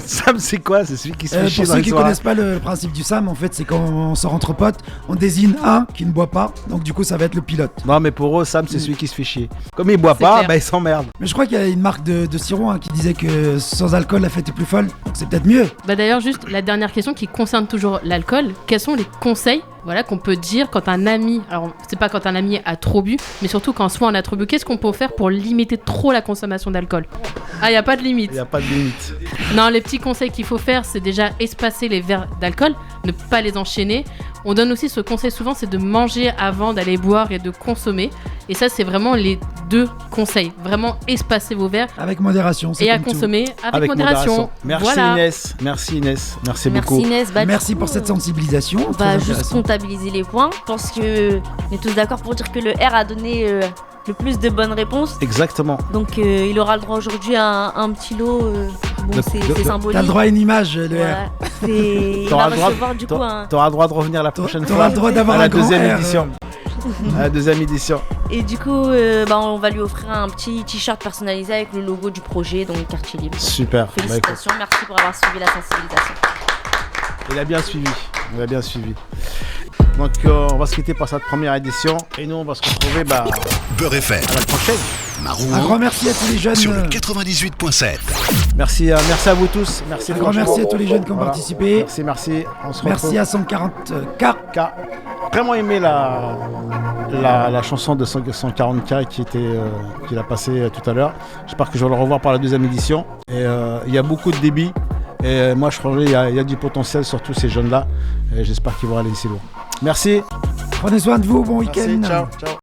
Sam c'est quoi? C'est celui qui se fait chier dans les soirées. Pour ceux qui connaissent pas le principe du Sam, en fait c'est quand on sort entre potes, on désigne un qui ne boit pas, donc du coup ça va être le pilote. Non mais pour eux Sam c'est celui qui se fait chier. Comme il boit pas, il s'emmerde. Mais je crois qu'il y a une marque de sirop qui disait que sans alcool la fête est plus folle, donc c'est peut-être mieux. D'ailleurs juste la dernière question qui concerne toujours l'alcool, quels sont les conseils qu'on peut dire quand un ami, alors c'est pas quand un ami a trop bu, mais surtout quand soi on a trop bu, qu'est-ce qu'on peut faire pour limiter trop la consommation d'alcool? Il y a pas de limite. Il y a pas de limite. Non, les petits conseils qu'il faut faire, c'est déjà espacer les verres d'alcool, ne pas les enchaîner. On donne aussi ce conseil souvent, c'est de manger avant d'aller boire et de consommer. Et ça, c'est vraiment les deux conseils. Vraiment espacer vos verres. Avec modération. Et à consommer avec modération. Merci Inès. Merci Inès. Merci beaucoup. Inès. Merci pour cette sensibilisation. On va juste comptabiliser les points. Je pense qu'on est tous d'accord pour dire que le R a donné le plus de bonnes réponses. Exactement. Donc il aura le droit aujourd'hui à un petit lot. C'est symbolique. T'as le droit à une image, le R. Il va recevoir du coup un... T'auras le droit de revenir la prochaine fois. T'auras le droit d'avoir la deuxième édition. La deuxième édition. Et du coup, on va lui offrir un petit t-shirt personnalisé avec le logo du projet, donc Quartier Libre. Super. Félicitations, merci pour avoir suivi la sensibilisation. Il a bien suivi. Donc on va se quitter par cette première édition et nous on va se retrouver Beurre FM. À la prochaine. Marouan. Un grand merci à tous les jeunes. Sur le 98.7. Merci à vous tous. Merci. Un grand merci à tous les jeunes qui ont participé. Merci. On se merci retrouve. à 140K. Vraiment aimé la chanson de 140K qu'il a passé tout à l'heure. J'espère que je vais le revoir par la deuxième édition. Et il y a beaucoup de débit. Et moi, je crois qu'il y a du potentiel sur tous ces jeunes-là. Et j'espère qu'ils vont aller ici loin. Merci. Prenez soin de vous. Bon week-end. Ciao.